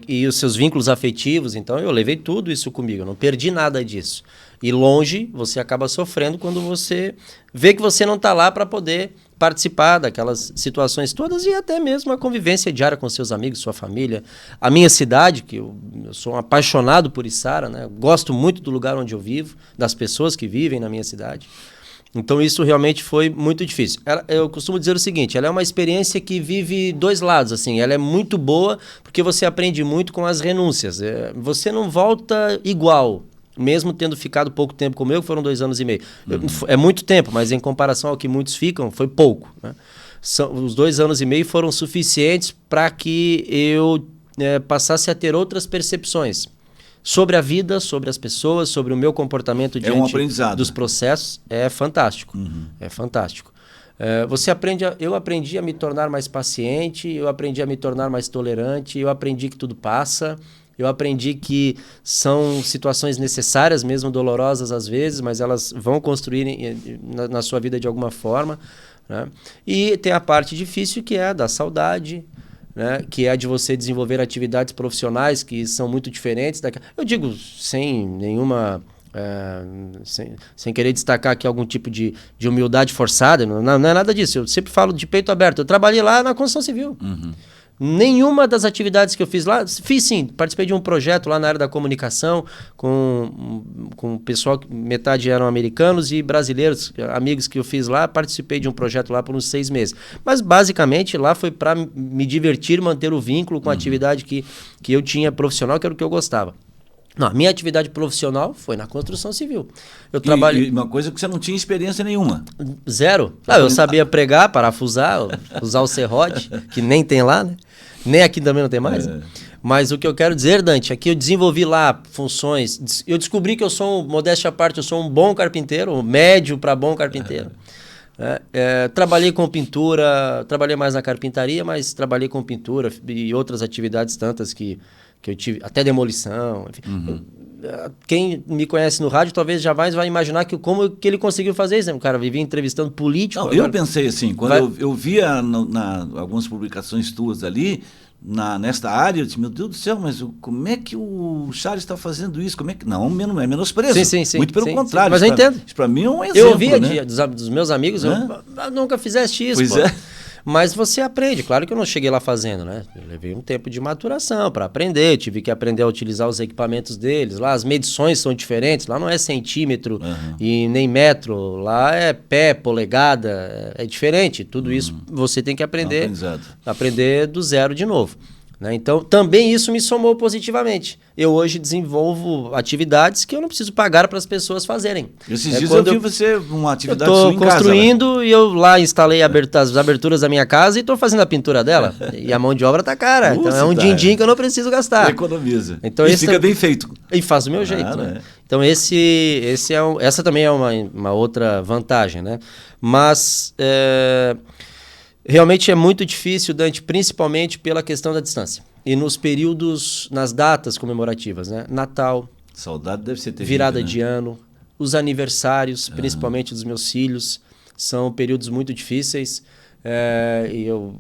S2: e os seus vínculos afetivos, então eu levei tudo isso comigo, eu não perdi nada disso. E longe, você acaba sofrendo quando você vê que você não está lá para poder participar daquelas situações todas e até mesmo a convivência diária com seus amigos, sua família. A minha cidade, que eu sou um apaixonado por Içara, né? Gosto muito do lugar onde eu vivo, das pessoas que vivem na minha cidade. Então isso realmente foi muito difícil. Eu costumo dizer o seguinte, ela é uma experiência que vive dois lados, assim. Ela é muito boa porque você aprende muito com as renúncias. Você não volta igual, mesmo tendo ficado pouco tempo comigo, foram 2 anos e meio. É muito tempo, mas em comparação ao que muitos ficam, foi pouco, né? Os 2 anos e meio foram suficientes para que eu passasse a ter outras percepções sobre a vida, sobre as pessoas, sobre o meu comportamento diante dos processos. É fantástico. É fantástico. Eu aprendi a me tornar mais paciente, eu aprendi a me tornar mais tolerante, eu aprendi que tudo passa. Eu aprendi que são situações necessárias, mesmo dolorosas às vezes, mas elas vão construir na sua vida de alguma forma, né? E tem a parte difícil, que é a da saudade, né? Que é a de você desenvolver atividades profissionais que são muito diferentes. Eu digo sem nenhuma... sem querer destacar aqui algum tipo de humildade forçada, não é nada disso. Eu sempre falo de peito aberto. Eu trabalhei lá na construção civil. Nenhuma das atividades que eu fiz lá, fiz sim, participei de um projeto lá na área da comunicação com pessoal, metade eram americanos e brasileiros, amigos que eu fiz lá, participei de um projeto lá por uns 6 meses. Mas basicamente lá foi para me divertir, manter o vínculo com a atividade que eu tinha profissional, que era o que eu gostava. Não, a minha atividade profissional foi na construção civil. Eu trabalhei...
S1: E uma coisa que você não tinha experiência nenhuma.
S2: Zero. Eu sabia pregar, parafusar, usar o serrote, que nem tem lá, né? Nem aqui também não tem mais. Mas o que eu quero dizer, Dante, é que eu desenvolvi lá funções. Eu descobri que eu sou, modéstia à parte, eu sou um bom carpinteiro, um médio para bom carpinteiro. Trabalhei com pintura, trabalhei mais na carpintaria, mas trabalhei com pintura e outras atividades tantas que eu tive, até demolição, enfim. Quem me conhece no rádio talvez jamais vai imaginar como que ele conseguiu fazer isso, né? O cara vivia entrevistando político.
S1: Não, eu pensei assim, quando eu via algumas publicações tuas ali, nesta área, eu disse, meu Deus do céu, mas como é que o Charles está fazendo isso? Como é que... Não, é menosprezo.
S2: Sim,
S1: muito pelo contrário.
S2: Mas eu entendo.
S1: Isso para mim é um exemplo,
S2: eu ouvia
S1: né?
S2: dos meus amigos, nunca fizeste isso.
S1: Pois
S2: pô. Mas você aprende, claro que eu não cheguei lá fazendo, né? Eu levei um tempo de maturação para aprender, tive que aprender a utilizar os equipamentos deles. Lá as medições são diferentes, lá não é centímetro e nem metro, lá é pé, polegada, é diferente. Tudo isso você tem que aprender do zero de novo. Né? Então, também isso me somou positivamente. Eu hoje desenvolvo atividades que eu não preciso pagar para as pessoas fazerem.
S1: Esses dias eu vi você uma atividade sua em casa.
S2: Eu estou construindo e eu lá instalei as aberturas da minha casa e estou fazendo a pintura dela. E a mão de obra tá cara. Então é um din-din que eu não preciso gastar.
S1: Economiza.
S2: Então,
S1: e fica bem feito.
S2: E faz do meu jeito. Né? Então essa também é uma outra vantagem. Né? Mas... realmente é muito difícil, Dante, principalmente pela questão da distância. E nos períodos, nas datas comemorativas, né? Natal,
S1: saudade deve ser terrível,
S2: virada
S1: né?
S2: de ano, os aniversários, principalmente dos meus filhos, são períodos muito difíceis. E eu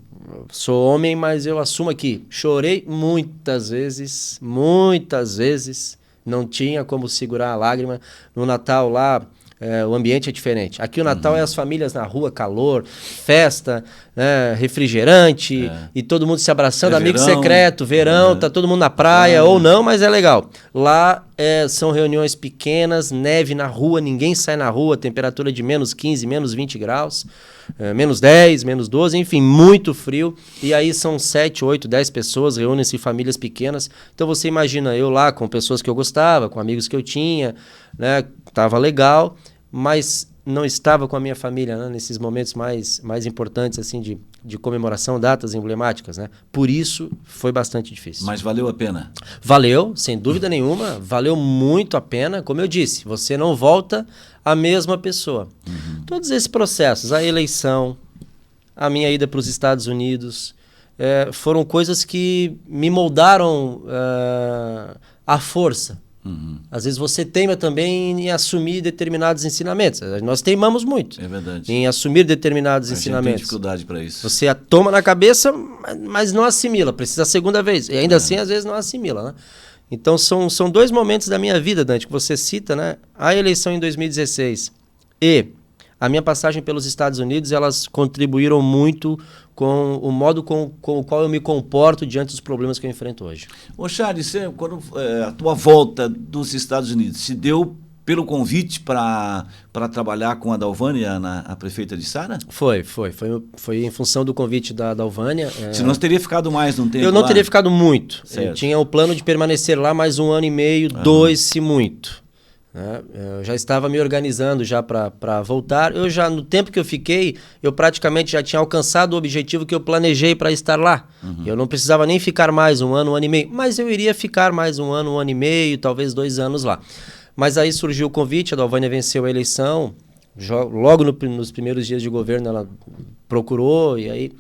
S2: sou homem, mas eu assumo aqui, chorei muitas vezes, não tinha como segurar a lágrima. No Natal lá, o ambiente é diferente. Aqui o Natal é as famílias na rua, calor, festa, refrigerante, e todo mundo se abraçando, amigo secreto, verão, tá todo mundo na praia, ou não, mas é legal. Lá são reuniões pequenas, neve na rua, ninguém sai na rua, temperatura de menos 15, menos 20 graus, menos 10, menos 12, enfim, muito frio. E aí são 7, 8, 10 pessoas, reúnem-se em famílias pequenas. Então você imagina eu lá com pessoas que eu gostava, com amigos que eu tinha, né? Tava legal, mas não estava com a minha família, né? Nesses momentos mais importantes assim de comemoração, datas emblemáticas, né? Por isso foi bastante difícil.
S1: Mas valeu a pena?
S2: Valeu, sem dúvida nenhuma, valeu muito a pena. Como eu disse, você não volta a mesma pessoa. Todos esses processos, a eleição, a minha ida para os Estados Unidos, foram coisas que me moldaram à força. Às vezes você teima também em assumir determinados ensinamentos. Nós teimamos muito.
S1: É verdade.
S2: Em assumir determinados
S1: a gente
S2: ensinamentos.
S1: tem dificuldade para isso.
S2: Você toma na cabeça, mas não assimila. Precisa a segunda vez. E ainda assim, às vezes, não assimila, né? Então, são dois momentos da minha vida, Dante, que você cita, né? A eleição em 2016 e a minha passagem pelos Estados Unidos, elas contribuíram muito com o modo com o qual eu me comporto diante dos problemas que eu enfrento hoje.
S1: Ô Charles, quando a tua volta dos Estados Unidos se deu pelo convite para trabalhar com a Dalvânia, a prefeita de Sara?
S2: Foi em função do convite da Dalvânia.
S1: Senão você teria ficado mais num tempo
S2: Eu não
S1: lá?
S2: teria ficado muito.
S1: Certo.
S2: Eu tinha o plano de permanecer lá mais 1 ano e meio, 2 se muito. Eu já estava me organizando já para voltar. No tempo que eu fiquei, eu praticamente já tinha alcançado o objetivo que eu planejei para estar lá. Eu não precisava nem ficar mais 1 ano, 1 ano e meio, mas eu iria ficar mais 1 ano, 1 ano e meio, talvez 2 anos lá. Mas aí surgiu o convite, a Dalvânia venceu a eleição, logo nos primeiros dias de governo ela procurou, e aí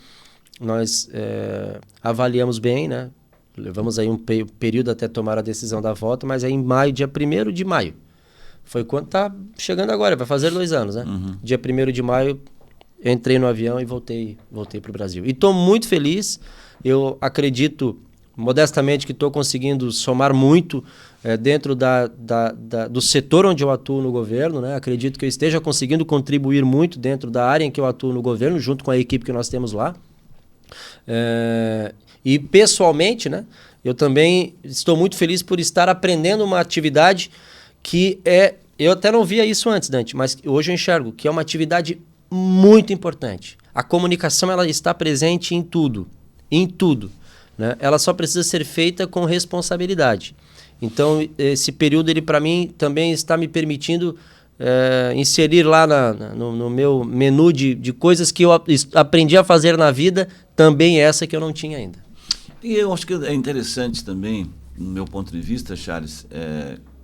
S2: nós avaliamos bem, né? Levamos aí um período até tomar a decisão da volta, mas aí em maio, dia 1º de maio, foi quando tá chegando agora, vai fazer 2 anos, né? Dia 1º de maio, eu entrei no avião e voltei para o Brasil. E estou muito feliz, eu acredito modestamente que estou conseguindo somar muito dentro do setor onde eu atuo no governo, né? Acredito que eu esteja conseguindo contribuir muito dentro da área em que eu atuo no governo, junto com a equipe que nós temos lá. E pessoalmente, né? Eu também estou muito feliz por estar aprendendo uma atividade que eu até não via isso antes, Dante, mas hoje eu enxergo que é uma atividade muito importante. A comunicação ela está presente em tudo, né? Ela só precisa ser feita com responsabilidade. Então, esse período, ele para mim, também está me permitindo inserir lá no meu menu de coisas que eu aprendi a fazer na vida, também essa que eu não tinha ainda.
S1: E eu acho que é interessante também, no meu ponto de vista, Charles,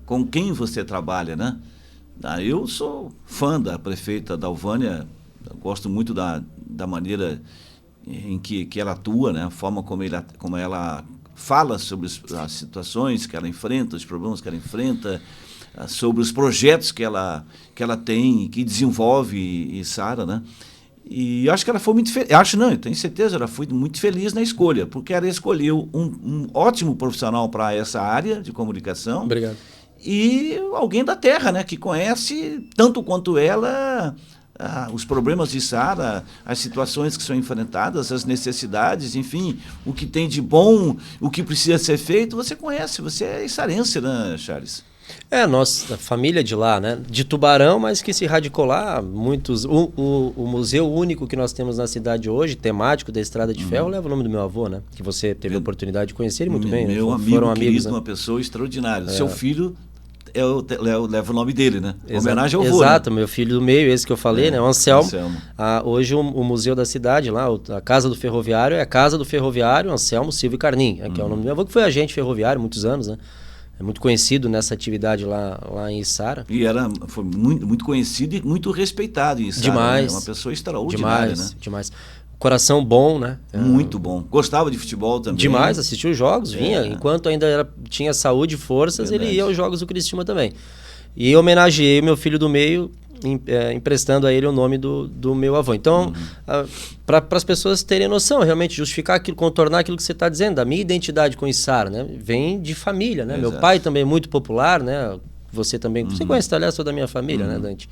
S1: com quem você trabalha, né? Eu sou fã da prefeita Dalvânia, gosto muito da maneira em que ela atua, né? A forma como ela fala sobre as situações que ela enfrenta, os problemas que ela enfrenta, sobre os projetos que ela tem, que desenvolve em Sara, né? E acho que ela foi muito feliz, eu tenho certeza, ela foi muito feliz na escolha, porque ela escolheu um ótimo profissional para essa área de comunicação.
S2: Obrigado.
S1: E alguém da terra, né, que conhece tanto quanto ela os problemas de Içara, as situações que são enfrentadas, as necessidades, enfim, o que tem de bom, o que precisa ser feito, você conhece, você é içarense, né, Charles?
S2: Nossa família de lá, né? De Tubarão, mas que se radicou lá. O museu único que nós temos na cidade hoje, temático da Estrada de Ferro, leva o nome do meu avô, né? Que você teve a oportunidade de conhecer ele muito bem.
S1: Meu amigo querido, amigos, né? Uma pessoa extraordinária. Seu filho leva o nome dele, né? Homenagem ao avô.
S2: Exato,
S1: né?
S2: Meu filho do meio, esse que eu falei, né? O Anselmo. Hoje o museu da cidade lá, a Casa do Ferroviário, é a Casa do Ferroviário Anselmo Silva e Carnim, que é o nome do meu avô, que foi agente ferroviário muitos anos, né? É muito conhecido nessa atividade lá em Içara.
S1: E foi muito conhecido e muito respeitado em Içara.
S2: Demais.
S1: Né? Uma pessoa extraordinária,
S2: demais,
S1: né?
S2: Demais. Coração bom, né?
S1: Muito bom. Gostava de futebol também.
S2: Demais, assistia os jogos, vinha. Enquanto ainda tinha saúde e forças, ele ia aos jogos do Criciúma também. E homenageei meu filho do meio, emprestando a ele o nome do meu avô. Então, para as pessoas terem noção, realmente justificar aquilo, contornar aquilo que você está dizendo, da minha identidade com Içara, né? Vem de família, né? Exato. Meu pai também é muito popular, né? Você também, você conhece, aliás, toda a minha família, né, Dante?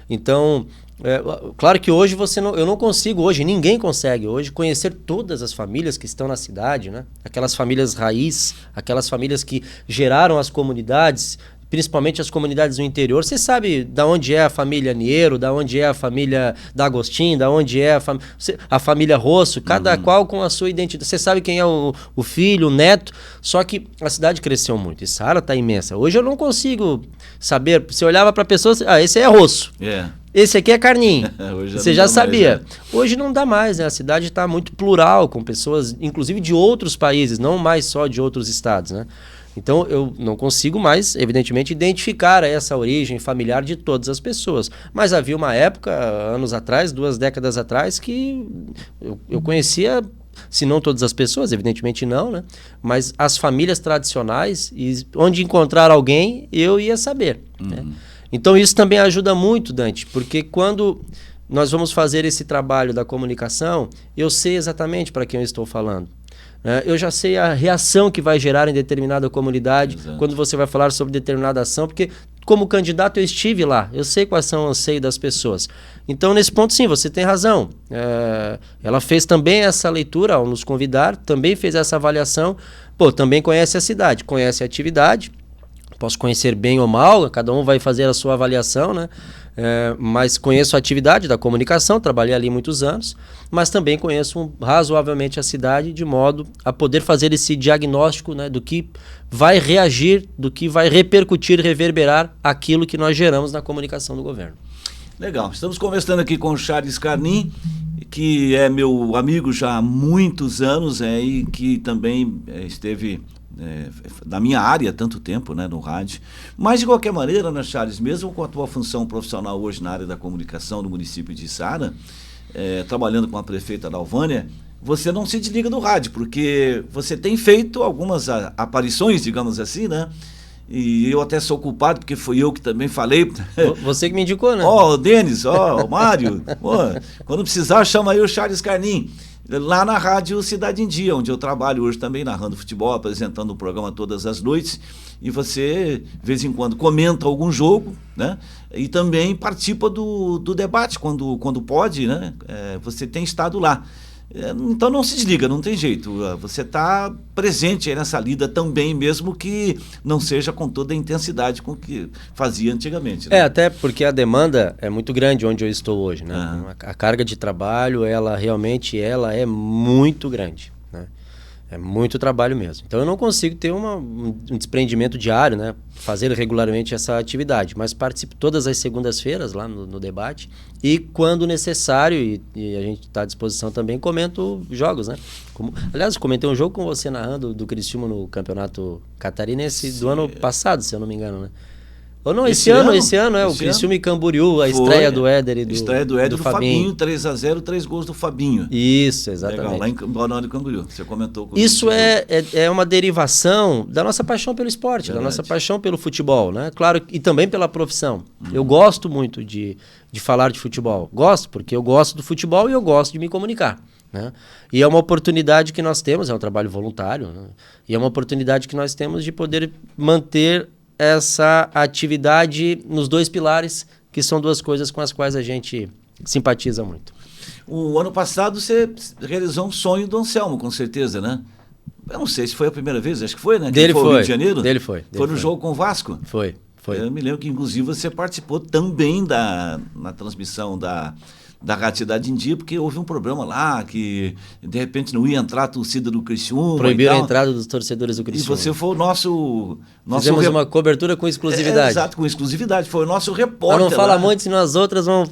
S2: Então, claro que hoje eu não consigo, hoje ninguém consegue hoje conhecer todas as famílias que estão na cidade, né? Aquelas famílias raiz, aquelas famílias que geraram as comunidades, principalmente as comunidades do interior. Você sabe da onde é a família Niero, da onde é a família D'Agostin, da onde é a família Rosso, cada qual com a sua identidade. Você sabe quem é o filho, o neto, só que a cidade cresceu muito. Içara está imensa. Hoje eu não consigo saber, você olhava para a pessoa, esse aí é Rosso. Esse aqui é Carninho. Você já sabia. Mais, Hoje não dá mais, né? A cidade está muito plural, com pessoas, inclusive de outros países, não mais só de outros estados, né? Então, eu não consigo mais, evidentemente, identificar essa origem familiar de todas as pessoas. Mas havia uma época, anos atrás, 2 décadas atrás, que eu conhecia, se não todas as pessoas, evidentemente não, né? Mas as famílias tradicionais, e onde encontrar alguém, eu ia saber. Né? Então, isso também ajuda muito, Dante, porque quando nós vamos fazer esse trabalho da comunicação, eu sei exatamente para quem eu estou falando. Eu já sei a reação que vai gerar em determinada comunidade. Exato. Quando você vai falar sobre determinada ação, porque como candidato eu estive lá, eu sei quais são os anseios das pessoas. Então, nesse ponto, sim, você tem razão. Ela fez também essa leitura ao nos convidar, também fez essa avaliação. Também conhece a cidade, conhece a atividade. Posso conhecer bem ou mal, cada um vai fazer a sua avaliação, né? Mas conheço a atividade da comunicação, trabalhei ali muitos anos, mas também conheço razoavelmente a cidade de modo a poder fazer esse diagnóstico, né, do que vai reagir, do que vai repercutir, reverberar aquilo que nós geramos na comunicação do governo.
S1: Legal, estamos conversando aqui com o Charles Carnim, que é meu amigo já há muitos anos e que também esteve da minha área há tanto tempo, né, no rádio. Mas, de qualquer maneira, né, Charles, mesmo com a tua função profissional hoje na área da comunicação do município de Içara, trabalhando com a prefeita Dalvânia, você não se desliga do rádio, porque você tem feito algumas aparições, digamos assim, né? E eu até sou culpado, porque fui eu que também falei.
S2: Você que me indicou, né?
S1: O Denis, o Mário, quando precisar, chama aí o Charles Carnim. Lá na Rádio Cidade em Dia, onde eu trabalho hoje também, narrando futebol, apresentando o programa todas as noites, e você, de vez em quando, comenta algum jogo, né? E também participa do debate, quando pode, né? Você tem estado lá. Então não se desliga, não tem jeito. Você está presente aí nessa lida também, mesmo que não seja com toda a intensidade com que fazia antigamente. Né?
S2: Até porque a demanda é muito grande onde eu estou hoje. Né? A carga de trabalho, ela é muito grande. Né? É muito trabalho mesmo. Então eu não consigo ter um desprendimento diário, né? Fazer regularmente essa atividade, mas participo todas as segundas-feiras lá no debate e quando necessário, e a gente está à disposição também, comento jogos, né? Aliás, comentei um jogo com você narrando do Criciúma no Campeonato Catarinense do ano passado, se eu não me engano, né? Ou não, esse ano, o Criciúma e Camboriú, a estreia do Éder e
S1: do Fabinho, 3-0, 3 gols do Fabinho.
S2: Isso, exatamente.
S1: Legal, lá em Balneário Camboriú, você comentou.
S2: Isso é uma derivação da nossa paixão pelo esporte, verdade. Da nossa paixão pelo futebol, né? Claro, e também pela profissão. Eu gosto muito de falar de futebol. Gosto, porque eu gosto do futebol e eu gosto de me comunicar. Né? E é uma oportunidade que nós temos, é um trabalho voluntário, né? E é uma oportunidade que nós temos de poder manter essa atividade nos 2 pilares, que são 2 coisas com as quais a gente simpatiza muito.
S1: O ano passado você realizou um sonho do Anselmo, com certeza, né? Eu não sei se foi a primeira vez, acho que foi, né?
S2: Dele
S1: foi.
S2: Rio
S1: de Janeiro?
S2: Dele foi.
S1: Foi no jogo com o Vasco?
S2: Foi.
S1: Eu me lembro que, inclusive, você participou também na transmissão da Rádio Cidade em Dia, porque houve um problema lá, que de repente não ia entrar a torcida do Criciúma.
S2: Proibiram a entrada dos torcedores do Criciúma.
S1: E você foi o nosso
S2: Fizemos uma cobertura com exclusividade.
S1: Exato, com exclusividade. Foi o nosso repórter.
S2: Eu não falo muito, senão as outras vão...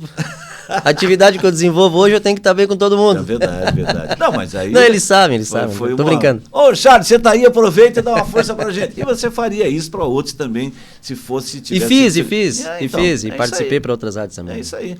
S2: A atividade que eu desenvolvo hoje, eu tenho que estar bem com todo mundo.
S1: É verdade. Não, mas aí...
S2: Não, eles sabem. Tô brincando.
S1: Ô, Charles, você tá aí, aproveita e dá uma força pra gente. E você faria isso pra outros também, se tivesse...
S2: E fiz. E participei para outras rádios também.
S1: É isso aí.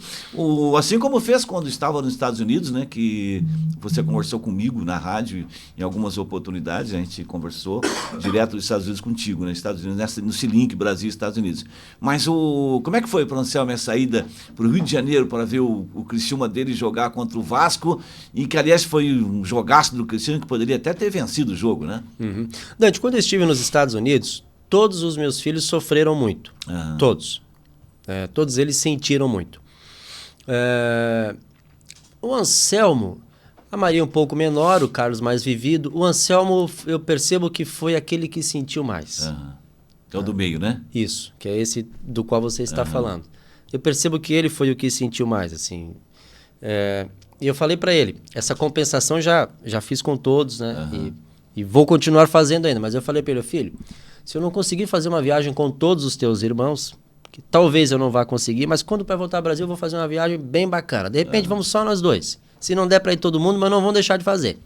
S1: Assim como fez quando estava nos Estados Unidos, né, que você conversou comigo na rádio em algumas oportunidades, a gente conversou direto dos Estados Unidos contigo, né, Estados Unidos, no C-Link, Brasil e Estados Unidos. Mas como é que foi para o Anselmo a saída para o Rio de Janeiro para ver o Criciúma dele jogar contra o Vasco, e que, aliás, foi um jogaço do Criciúma, que poderia até ter vencido o jogo, né?
S2: Uhum. Dante, quando eu estive nos Estados Unidos, todos os meus filhos sofreram muito. Todos. Todos eles sentiram muito. O Anselmo, a Maria um pouco menor, o Carlos mais vivido. O Anselmo, eu percebo que foi aquele que sentiu mais.
S1: Que é o do meio, né?
S2: Isso, que é esse do qual você está falando. Eu percebo que ele foi o que sentiu mais, assim. E eu falei para ele, essa compensação já fiz com todos, né? E vou continuar fazendo ainda. Mas eu falei para ele, filho, se eu não conseguir fazer uma viagem com todos os teus irmãos, que talvez eu não vá conseguir, mas quando para voltar ao Brasil eu vou fazer uma viagem bem bacana. De repente vamos só nós dois. Se não der para ir todo mundo, mas não vamos deixar de fazer.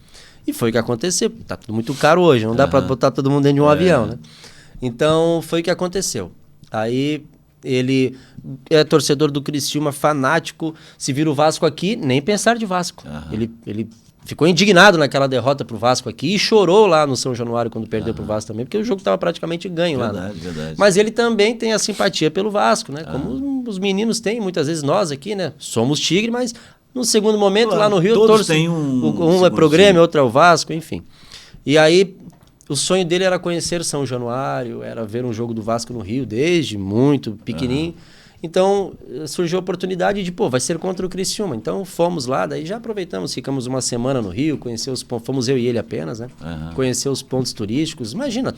S2: E foi o que aconteceu. Tá tudo muito caro hoje, não dá para botar todo mundo dentro de um avião, né? Então foi o que aconteceu. Aí ele é torcedor do Criciúma, fanático. Se vira o Vasco aqui, nem pensar de Vasco. Ele ficou indignado naquela derrota pro Vasco aqui e chorou lá no São Januário quando perdeu pro Vasco também, porque o jogo estava praticamente ganho lá. Né?
S1: Verdade.
S2: Mas ele também tem a simpatia pelo Vasco, né? Como os meninos têm, muitas vezes nós aqui, né? Somos Tigre, mas no segundo momento lá no Rio,
S1: todos têm um
S2: é pro Grêmio, outro é o Vasco, enfim. E aí o sonho dele era conhecer São Januário, era ver um jogo do Vasco no Rio, desde muito pequenininho. Então, surgiu a oportunidade de, vai ser contra o Criciúma. Então, fomos lá, daí já aproveitamos, ficamos uma semana no Rio, conhecer os pontos, fomos eu e ele apenas, né? Conhecer os pontos turísticos. Imagina,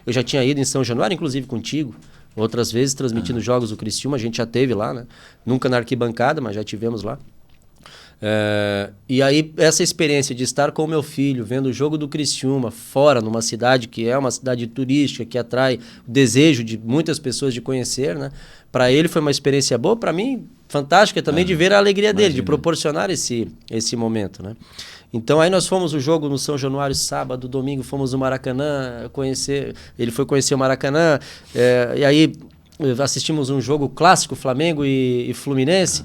S2: eu já tinha ido em São Januário, inclusive contigo, outras vezes transmitindo jogos do Criciúma, a gente já teve lá, né? Nunca na arquibancada, mas já tivemos lá. E aí, essa experiência de estar com o meu filho, vendo o jogo do Criciúma fora, numa cidade que é uma cidade turística, que atrai o desejo de muitas pessoas de conhecer, né? Para ele foi uma experiência boa, para mim, fantástica também, de ver a alegria dele, de proporcionar esse momento, né? Então, aí nós fomos o jogo no São Januário sábado, domingo fomos no Maracanã, ele foi conhecer o Maracanã, e aí assistimos um jogo clássico, Flamengo e Fluminense,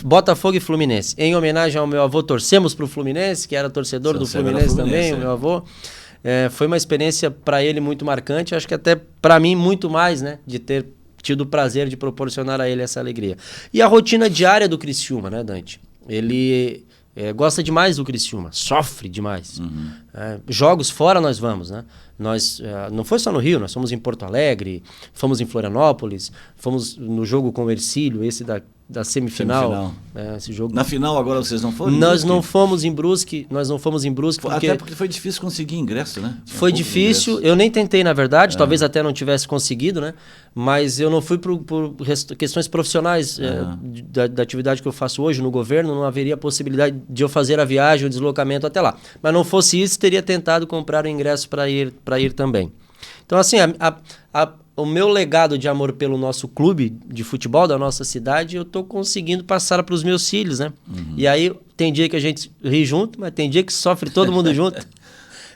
S2: Botafogo e Fluminense. Em homenagem ao meu avô, torcemos para o Fluminense, que era torcedor do Fluminense também, o meu avô. Foi uma experiência para ele muito marcante, acho que até para mim muito mais, né, de ter tido o prazer de proporcionar a ele essa alegria. E a rotina diária do Criciúma, né, Dante? Ele gosta demais do Criciúma, sofre demais. Jogos fora nós vamos, né? Nós, não foi só no Rio, nós fomos em Porto Alegre, fomos em Florianópolis, fomos no jogo com o Ercílio, esse da semifinal. Esse jogo.
S1: Na final agora vocês não foram?
S2: Nós não fomos em Brusque, porque...
S1: Até porque foi difícil conseguir ingresso, né?
S2: Foi difícil, eu nem tentei na verdade, talvez até não tivesse conseguido, né? Mas eu não fui por questões profissionais da atividade que eu faço hoje no governo, não haveria possibilidade de eu fazer a viagem, o deslocamento até lá. Mas não fosse isso, teria tentado comprar o ingresso para ir também. Então, assim, o meu legado de amor pelo nosso clube de futebol da nossa cidade, eu estou conseguindo passar para os meus filhos, né? E aí tem dia que a gente ri junto, mas tem dia que sofre todo mundo junto.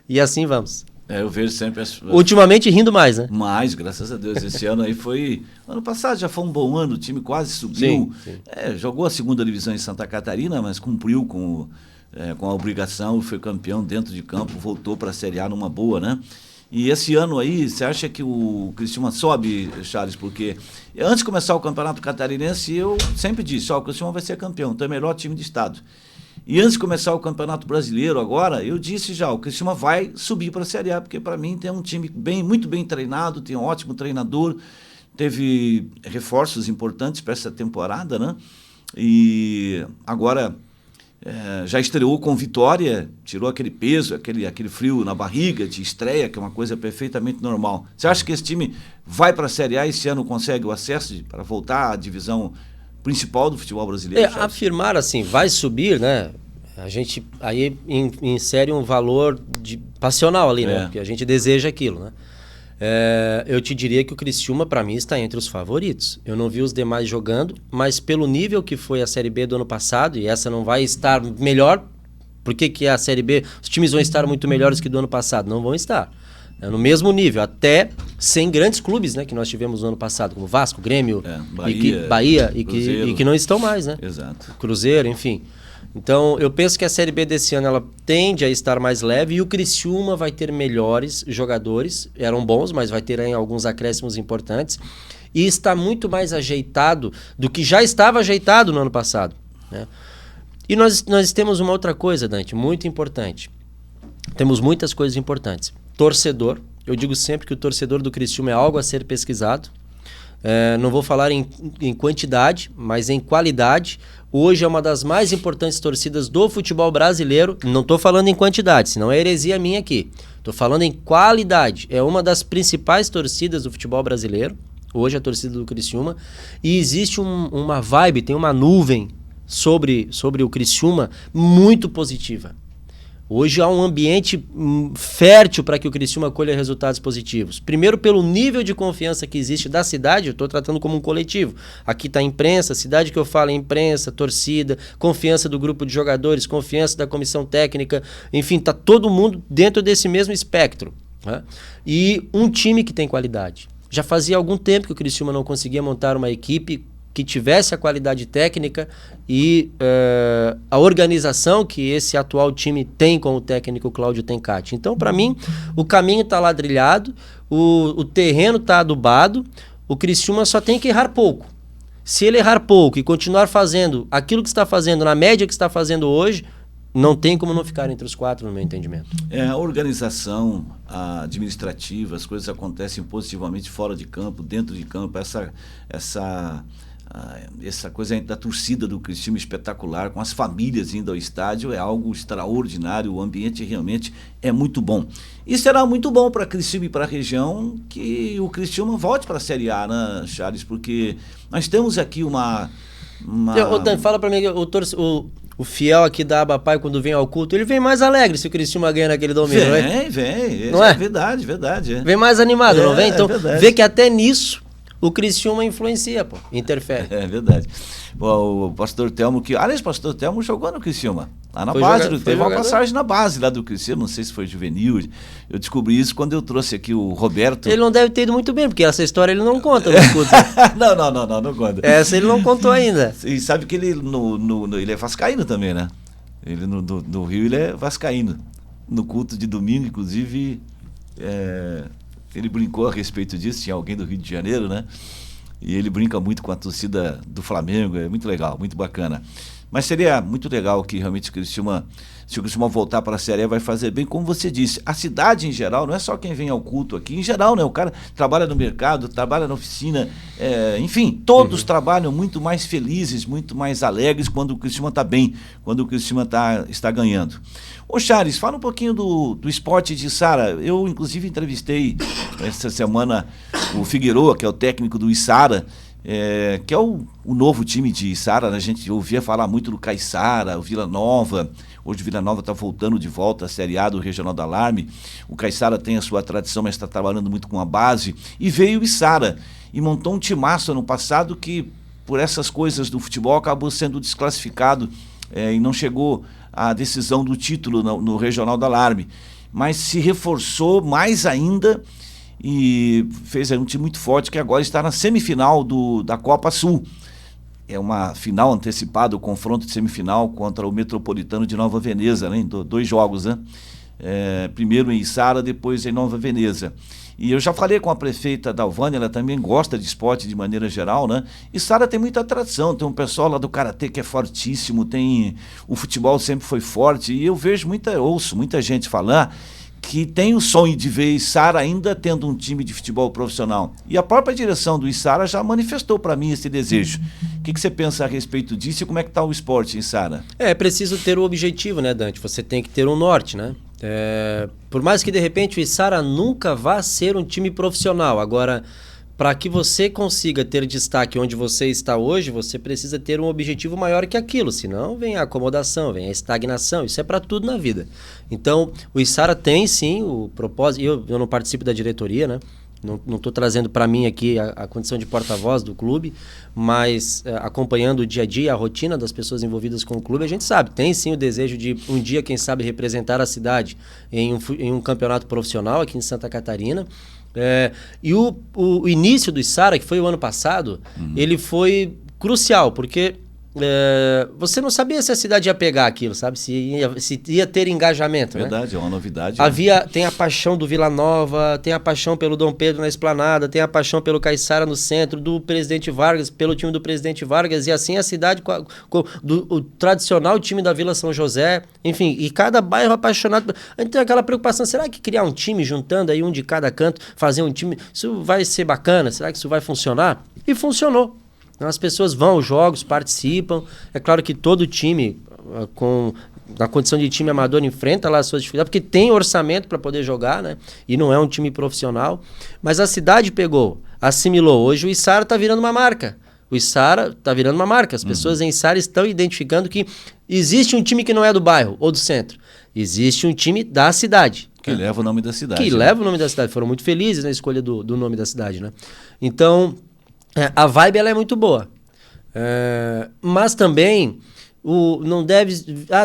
S2: E assim vamos.
S1: Eu vejo sempre...
S2: Ultimamente rindo mais, né?
S1: Mais, graças a Deus. Esse ano aí foi... Ano passado já foi um bom ano, o time quase subiu.
S2: Sim.
S1: Jogou a segunda divisão em Santa Catarina, mas cumpriu com a obrigação, foi campeão dentro de campo, voltou para a Série A numa boa, né? E esse ano aí, você acha que o Criciúma sobe, Charles? Porque antes de começar o Campeonato Catarinense, eu sempre disse, o Criciúma vai ser campeão, então é o melhor time do estado. E antes de começar o Campeonato Brasileiro agora, eu disse já, o Criciúma vai subir para a Série A, porque para mim tem um time muito bem treinado, tem um ótimo treinador, teve reforços importantes para essa temporada, né? e agora já estreou com vitória, tirou aquele peso, aquele frio na barriga de estreia, que é uma coisa perfeitamente normal. Você acha que esse time vai para a Série A e esse ano consegue o acesso para voltar à divisão principal do futebol brasileiro?
S2: Afirmar assim, vai subir, né? A gente aí insere um valor passional ali, né? Porque a gente deseja aquilo, né? Eu te diria que o Criciúma, para mim, está entre os favoritos. Eu não vi os demais jogando, mas pelo nível que foi a Série B do ano passado, e essa não vai estar melhor, por que a Série B, os times vão estar muito melhores que do ano passado? Não vão estar. No mesmo nível, até sem grandes clubes, né, que nós tivemos no ano passado, como Vasco, Grêmio, Bahia e que não estão mais, né?
S1: Exato.
S2: Cruzeiro, enfim. Então, eu penso que a Série B desse ano ela tende a estar mais leve e o Criciúma vai ter melhores jogadores. Eram bons, mas vai ter aí alguns acréscimos importantes. E está muito mais ajeitado do que já estava ajeitado no ano passado, né? E nós temos uma outra coisa, Dante, muito importante. Temos muitas coisas importantes. Torcedor. Eu digo sempre que o torcedor do Criciúma é algo a ser pesquisado. Não vou falar em quantidade, mas em qualidade. Hoje é uma das mais importantes torcidas do futebol brasileiro. Não estou falando em quantidade, senão é heresia minha aqui. Estou falando em qualidade. É uma das principais torcidas do futebol brasileiro. Hoje é a torcida do Criciúma. E existe uma vibe, tem uma nuvem sobre o Criciúma muito positiva. Hoje há um ambiente fértil para que o Criciúma colha resultados positivos. Primeiro, pelo nível de confiança que existe da cidade, eu estou tratando como um coletivo. Aqui está a imprensa, cidade que eu falo é imprensa, torcida, confiança do grupo de jogadores, confiança da comissão técnica, enfim, está todo mundo dentro desse mesmo espectro, né? E um time que tem qualidade. Já fazia algum tempo que o Criciúma não conseguia montar uma equipe que tivesse a qualidade técnica e a organização que esse atual time tem com o técnico Cláudio Tencati. Então, para mim, o caminho está ladrilhado, o terreno está adubado, o Criciúma só tem que errar pouco. Se ele errar pouco e continuar fazendo aquilo que está fazendo, na média que está fazendo hoje, não tem como não ficar entre os quatro, no meu entendimento.
S1: A organização administrativa, as coisas acontecem positivamente fora de campo, dentro de campo, essa coisa da torcida do Criciúma espetacular, com as famílias indo ao estádio, é algo extraordinário, o ambiente realmente é muito bom. E será muito bom para Criciúma e para a região que o Criciúma volte para a Série A, né, Charles? Porque nós temos aqui uma...
S2: Fala para mim, o fiel aqui da Abapai, quando vem ao culto, ele vem mais alegre se o Criciúma ganha naquele domingo, não é?
S1: Vem.
S2: Não é?
S1: Verdade.
S2: Vem mais animado, não vem? Então,
S1: vê
S2: que até nisso o Criciúma influencia, interfere.
S1: É verdade. Bom, o pastor Telmo, aliás, o pastor Telmo jogou no Criciúma, lá na base, teve uma passagem na base lá do Criciúma, não sei se foi juvenil, eu descobri isso quando eu trouxe aqui o Roberto.
S2: Ele não deve ter ido muito bem, porque essa história ele não conta no escudo.
S1: Não conta.
S2: Essa ele não contou ainda.
S1: E sabe que ele, ele é vascaíno também, né? Ele no Rio, ele é vascaíno. No culto de domingo, inclusive, ele brincou a respeito disso, tinha alguém do Rio de Janeiro, né? E ele brinca muito com a torcida do Flamengo, é muito legal, muito bacana. Mas seria muito legal que realmente se o Criciúma voltar para a Série A, vai fazer bem, como você disse. A cidade em geral, não é só quem vem ao culto aqui, em geral, né? O cara trabalha no mercado, trabalha na oficina, enfim, todos trabalham muito mais felizes, muito mais alegres quando o Criciúma está bem, quando o Criciúma está ganhando. Ô Charles, fala um pouquinho do Sport de Içara. Eu, inclusive, entrevistei essa semana o Figueroa, que é o técnico do Içara, que é o novo time de Içara, né? A gente ouvia falar muito do Caiçara, o Vila Nova. Hoje o Vila Nova está voltando de volta à Série A do Regional da Alarme. O Caiçara tem a sua tradição, mas está trabalhando muito com a base. E veio o Içara e montou um timaço ano passado que, por essas coisas do futebol, acabou sendo desclassificado e não chegou à decisão do título no Regional da Alarme. Mas se reforçou mais ainda e fez um time muito forte que agora está na semifinal da Copa Sul. É uma final antecipada, o confronto de semifinal contra o Metropolitano de Nova Veneza, né? 2 jogos, né? Primeiro em Içara, depois em Nova Veneza. E eu já falei com a prefeita Dalvânia, ela também gosta de esporte de maneira geral, né? Içara tem muita atração, tem um pessoal lá do karatê que é fortíssimo, o futebol sempre foi forte, e eu ouço muita gente falar que tem o sonho de ver Içara ainda tendo um time de futebol profissional. E a própria direção do Içara já manifestou para mim esse desejo. O que você pensa a respeito disso e como é que está o esporte em Içara?
S2: É preciso ter o objetivo, né, Dante? Você tem que ter um norte, né? Por mais que de repente o Içara nunca vá ser um time profissional, agora, para que você consiga ter destaque onde você está hoje, você precisa ter um objetivo maior que aquilo, senão vem a acomodação, vem a estagnação, isso é para tudo na vida. Então, o Içara tem sim o propósito, eu não participo da diretoria, né? Não estou trazendo para mim aqui a condição de porta-voz do clube, mas acompanhando o dia a dia, a rotina das pessoas envolvidas com o clube, a gente sabe, tem sim o desejo de um dia, quem sabe, representar a cidade em um campeonato profissional aqui em Santa Catarina. E o início do Içara, que foi o ano passado, ele foi crucial, porque você não sabia se a cidade ia pegar aquilo, sabe? Se ia ter engajamento.
S1: Verdade,
S2: né?
S1: É uma novidade.
S2: Tem a paixão do Vila Nova, tem a paixão pelo Dom Pedro na Esplanada, tem a paixão pelo Caiçara no centro, do Presidente Vargas, pelo time do Presidente Vargas, e assim a cidade, o tradicional time da Vila São José, enfim, e cada bairro apaixonado. A gente tem aquela preocupação, será que criar um time, juntando aí um de cada canto, fazer um time, isso vai ser bacana? Será que isso vai funcionar? E funcionou. As pessoas vão aos jogos, participam. É claro que todo time, na condição de time amador, enfrenta lá as suas dificuldades, porque tem orçamento para poder jogar, né? E não é um time profissional. Mas a cidade pegou, assimilou. Hoje o Içara está virando uma marca. O Içara está virando uma marca. As pessoas em Içara estão identificando que existe um time que não é do bairro ou do centro. Existe um time da cidade.
S1: Que leva o nome da cidade.
S2: Leva o nome da cidade. Foram muito felizes na escolha do nome da cidade, né? Então, a vibe ela é muito boa. Mas também não deve...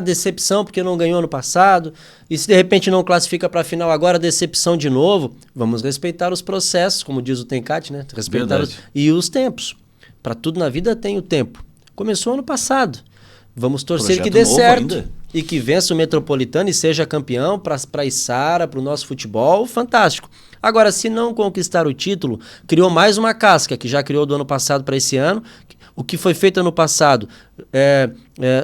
S2: decepção porque não ganhou ano passado. E se de repente não classifica para a final agora, decepção de novo. Vamos respeitar os processos, como diz o Tencate, né? Respeitar e os tempos. Para tudo na vida tem o tempo. Começou ano passado. Vamos torcer que dê certo. Ainda. E que vença o Metropolitano e seja campeão para Içara, para o nosso futebol, fantástico. Agora, se não conquistar o título, criou mais uma casca, que já criou do ano passado para esse ano. O que foi feito ano passado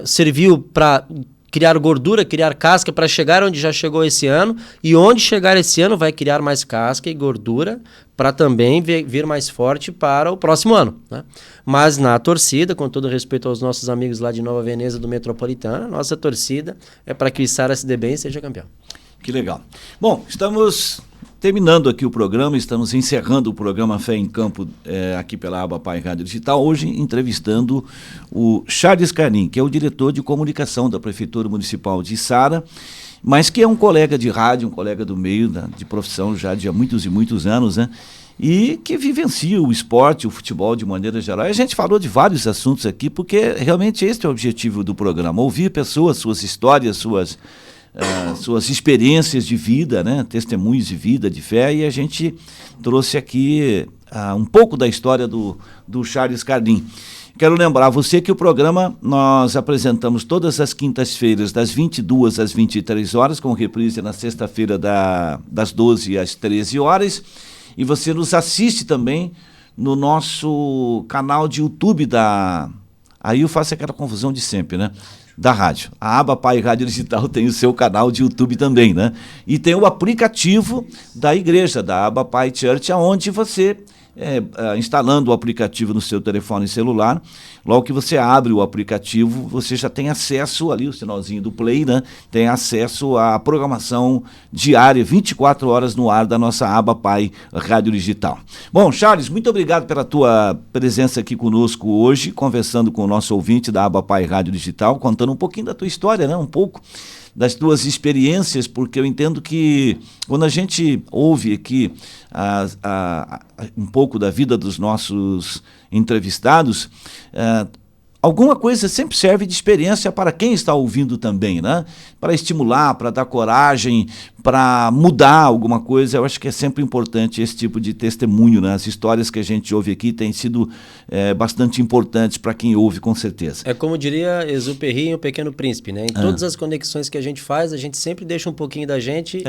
S2: serviu para criar gordura, criar casca para chegar onde já chegou esse ano. E onde chegar esse ano vai criar mais casca e gordura para também vir mais forte para o próximo ano. Né? Mas na torcida, com todo respeito aos nossos amigos lá de Nova Veneza do Metropolitano, nossa torcida é para que o Içara se dê bem e seja campeão.
S1: Que legal. Bom, estamos terminando aqui o programa, estamos encerrando o programa Fé em Campo aqui pela Aba Pai Rádio Digital, hoje entrevistando o Charles Carnim, que é o diretor de comunicação da Prefeitura Municipal de Içara, mas que é um colega de rádio, um colega do meio, de profissão já de há muitos e muitos anos, né? E que vivencia o esporte, o futebol de maneira geral. E a gente falou de vários assuntos aqui, porque realmente este é o objetivo do programa, ouvir pessoas, suas histórias, suas experiências de vida, né? Testemunhos de vida, de fé, e a gente trouxe aqui um pouco da história do Charles Carnim. Quero lembrar você que o programa nós apresentamos todas as quintas-feiras, das 22 às 23 horas, com reprise na sexta-feira das 12 às 13 horas, e você nos assiste também no nosso canal de YouTube aí eu faço aquela confusão de sempre, né? Da rádio. A Aba Pai Rádio Digital tem o seu canal de YouTube também, né? E tem o aplicativo da igreja, da Aba Pai Church, onde você, instalando o aplicativo no seu telefone celular, logo que você abre o aplicativo, você já tem acesso ali, o sinalzinho do play, né? Tem acesso à programação diária, 24 horas no ar da nossa Aba Pai Rádio Digital. Bom, Charles, muito obrigado pela tua presença aqui conosco hoje, conversando com o nosso ouvinte da Aba Pai Rádio Digital, contando um pouquinho da tua história, né? Um pouco das tuas experiências, porque eu entendo que quando a gente ouve aqui um pouco da vida dos nossos entrevistados, alguma coisa sempre serve de experiência para quem está ouvindo também, né? Para estimular, para dar coragem, para mudar alguma coisa. Eu acho que é sempre importante esse tipo de testemunho, né? As histórias que a gente ouve aqui têm sido bastante importantes para quem ouve, com certeza. É
S2: como diria Exupéry em O Pequeno Príncipe, né? Em todas as conexões que a gente faz, a gente sempre deixa um pouquinho da gente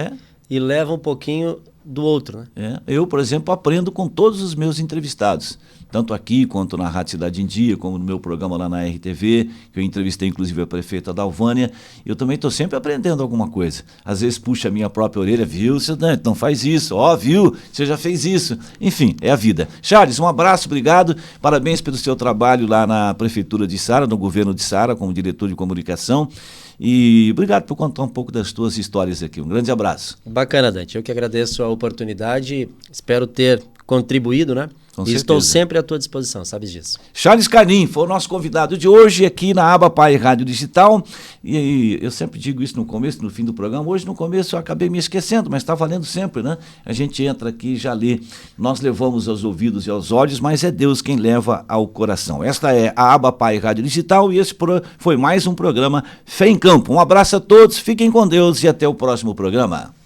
S2: e leva um pouquinho do outro, né?
S1: Eu, por exemplo, aprendo com todos os meus entrevistados, tanto aqui quanto na Rádio Cidade em Dia, como no meu programa lá na RTV, que eu entrevistei inclusive a prefeita da Alvânia. Eu também estou sempre aprendendo alguma coisa. Às vezes puxa a minha própria orelha, viu, seu Dante, não faz isso, viu, você já fez isso. Enfim, é a vida. Charles, um abraço, obrigado, parabéns pelo seu trabalho lá na Prefeitura de Sara, no governo de Sara, como diretor de comunicação. E obrigado por contar um pouco das tuas histórias aqui. Um grande abraço.
S2: Bacana, Dante. Eu que agradeço a oportunidade. Espero ter contribuído, né?
S1: Com
S2: e
S1: certeza.
S2: estou sempre à tua disposição, sabes disso.
S1: Charles Carnim foi o nosso convidado de hoje aqui na Aba Pai Rádio Digital. E eu sempre digo isso no começo, no fim do programa. Hoje no começo eu acabei me esquecendo, mas está valendo sempre, né? A gente entra aqui e já lê. Nós levamos aos ouvidos e aos olhos, mas é Deus quem leva ao coração. Esta é a Aba Pai Rádio Digital e esse foi mais um programa Fé em Campo. Um abraço a todos, fiquem com Deus e até o próximo programa.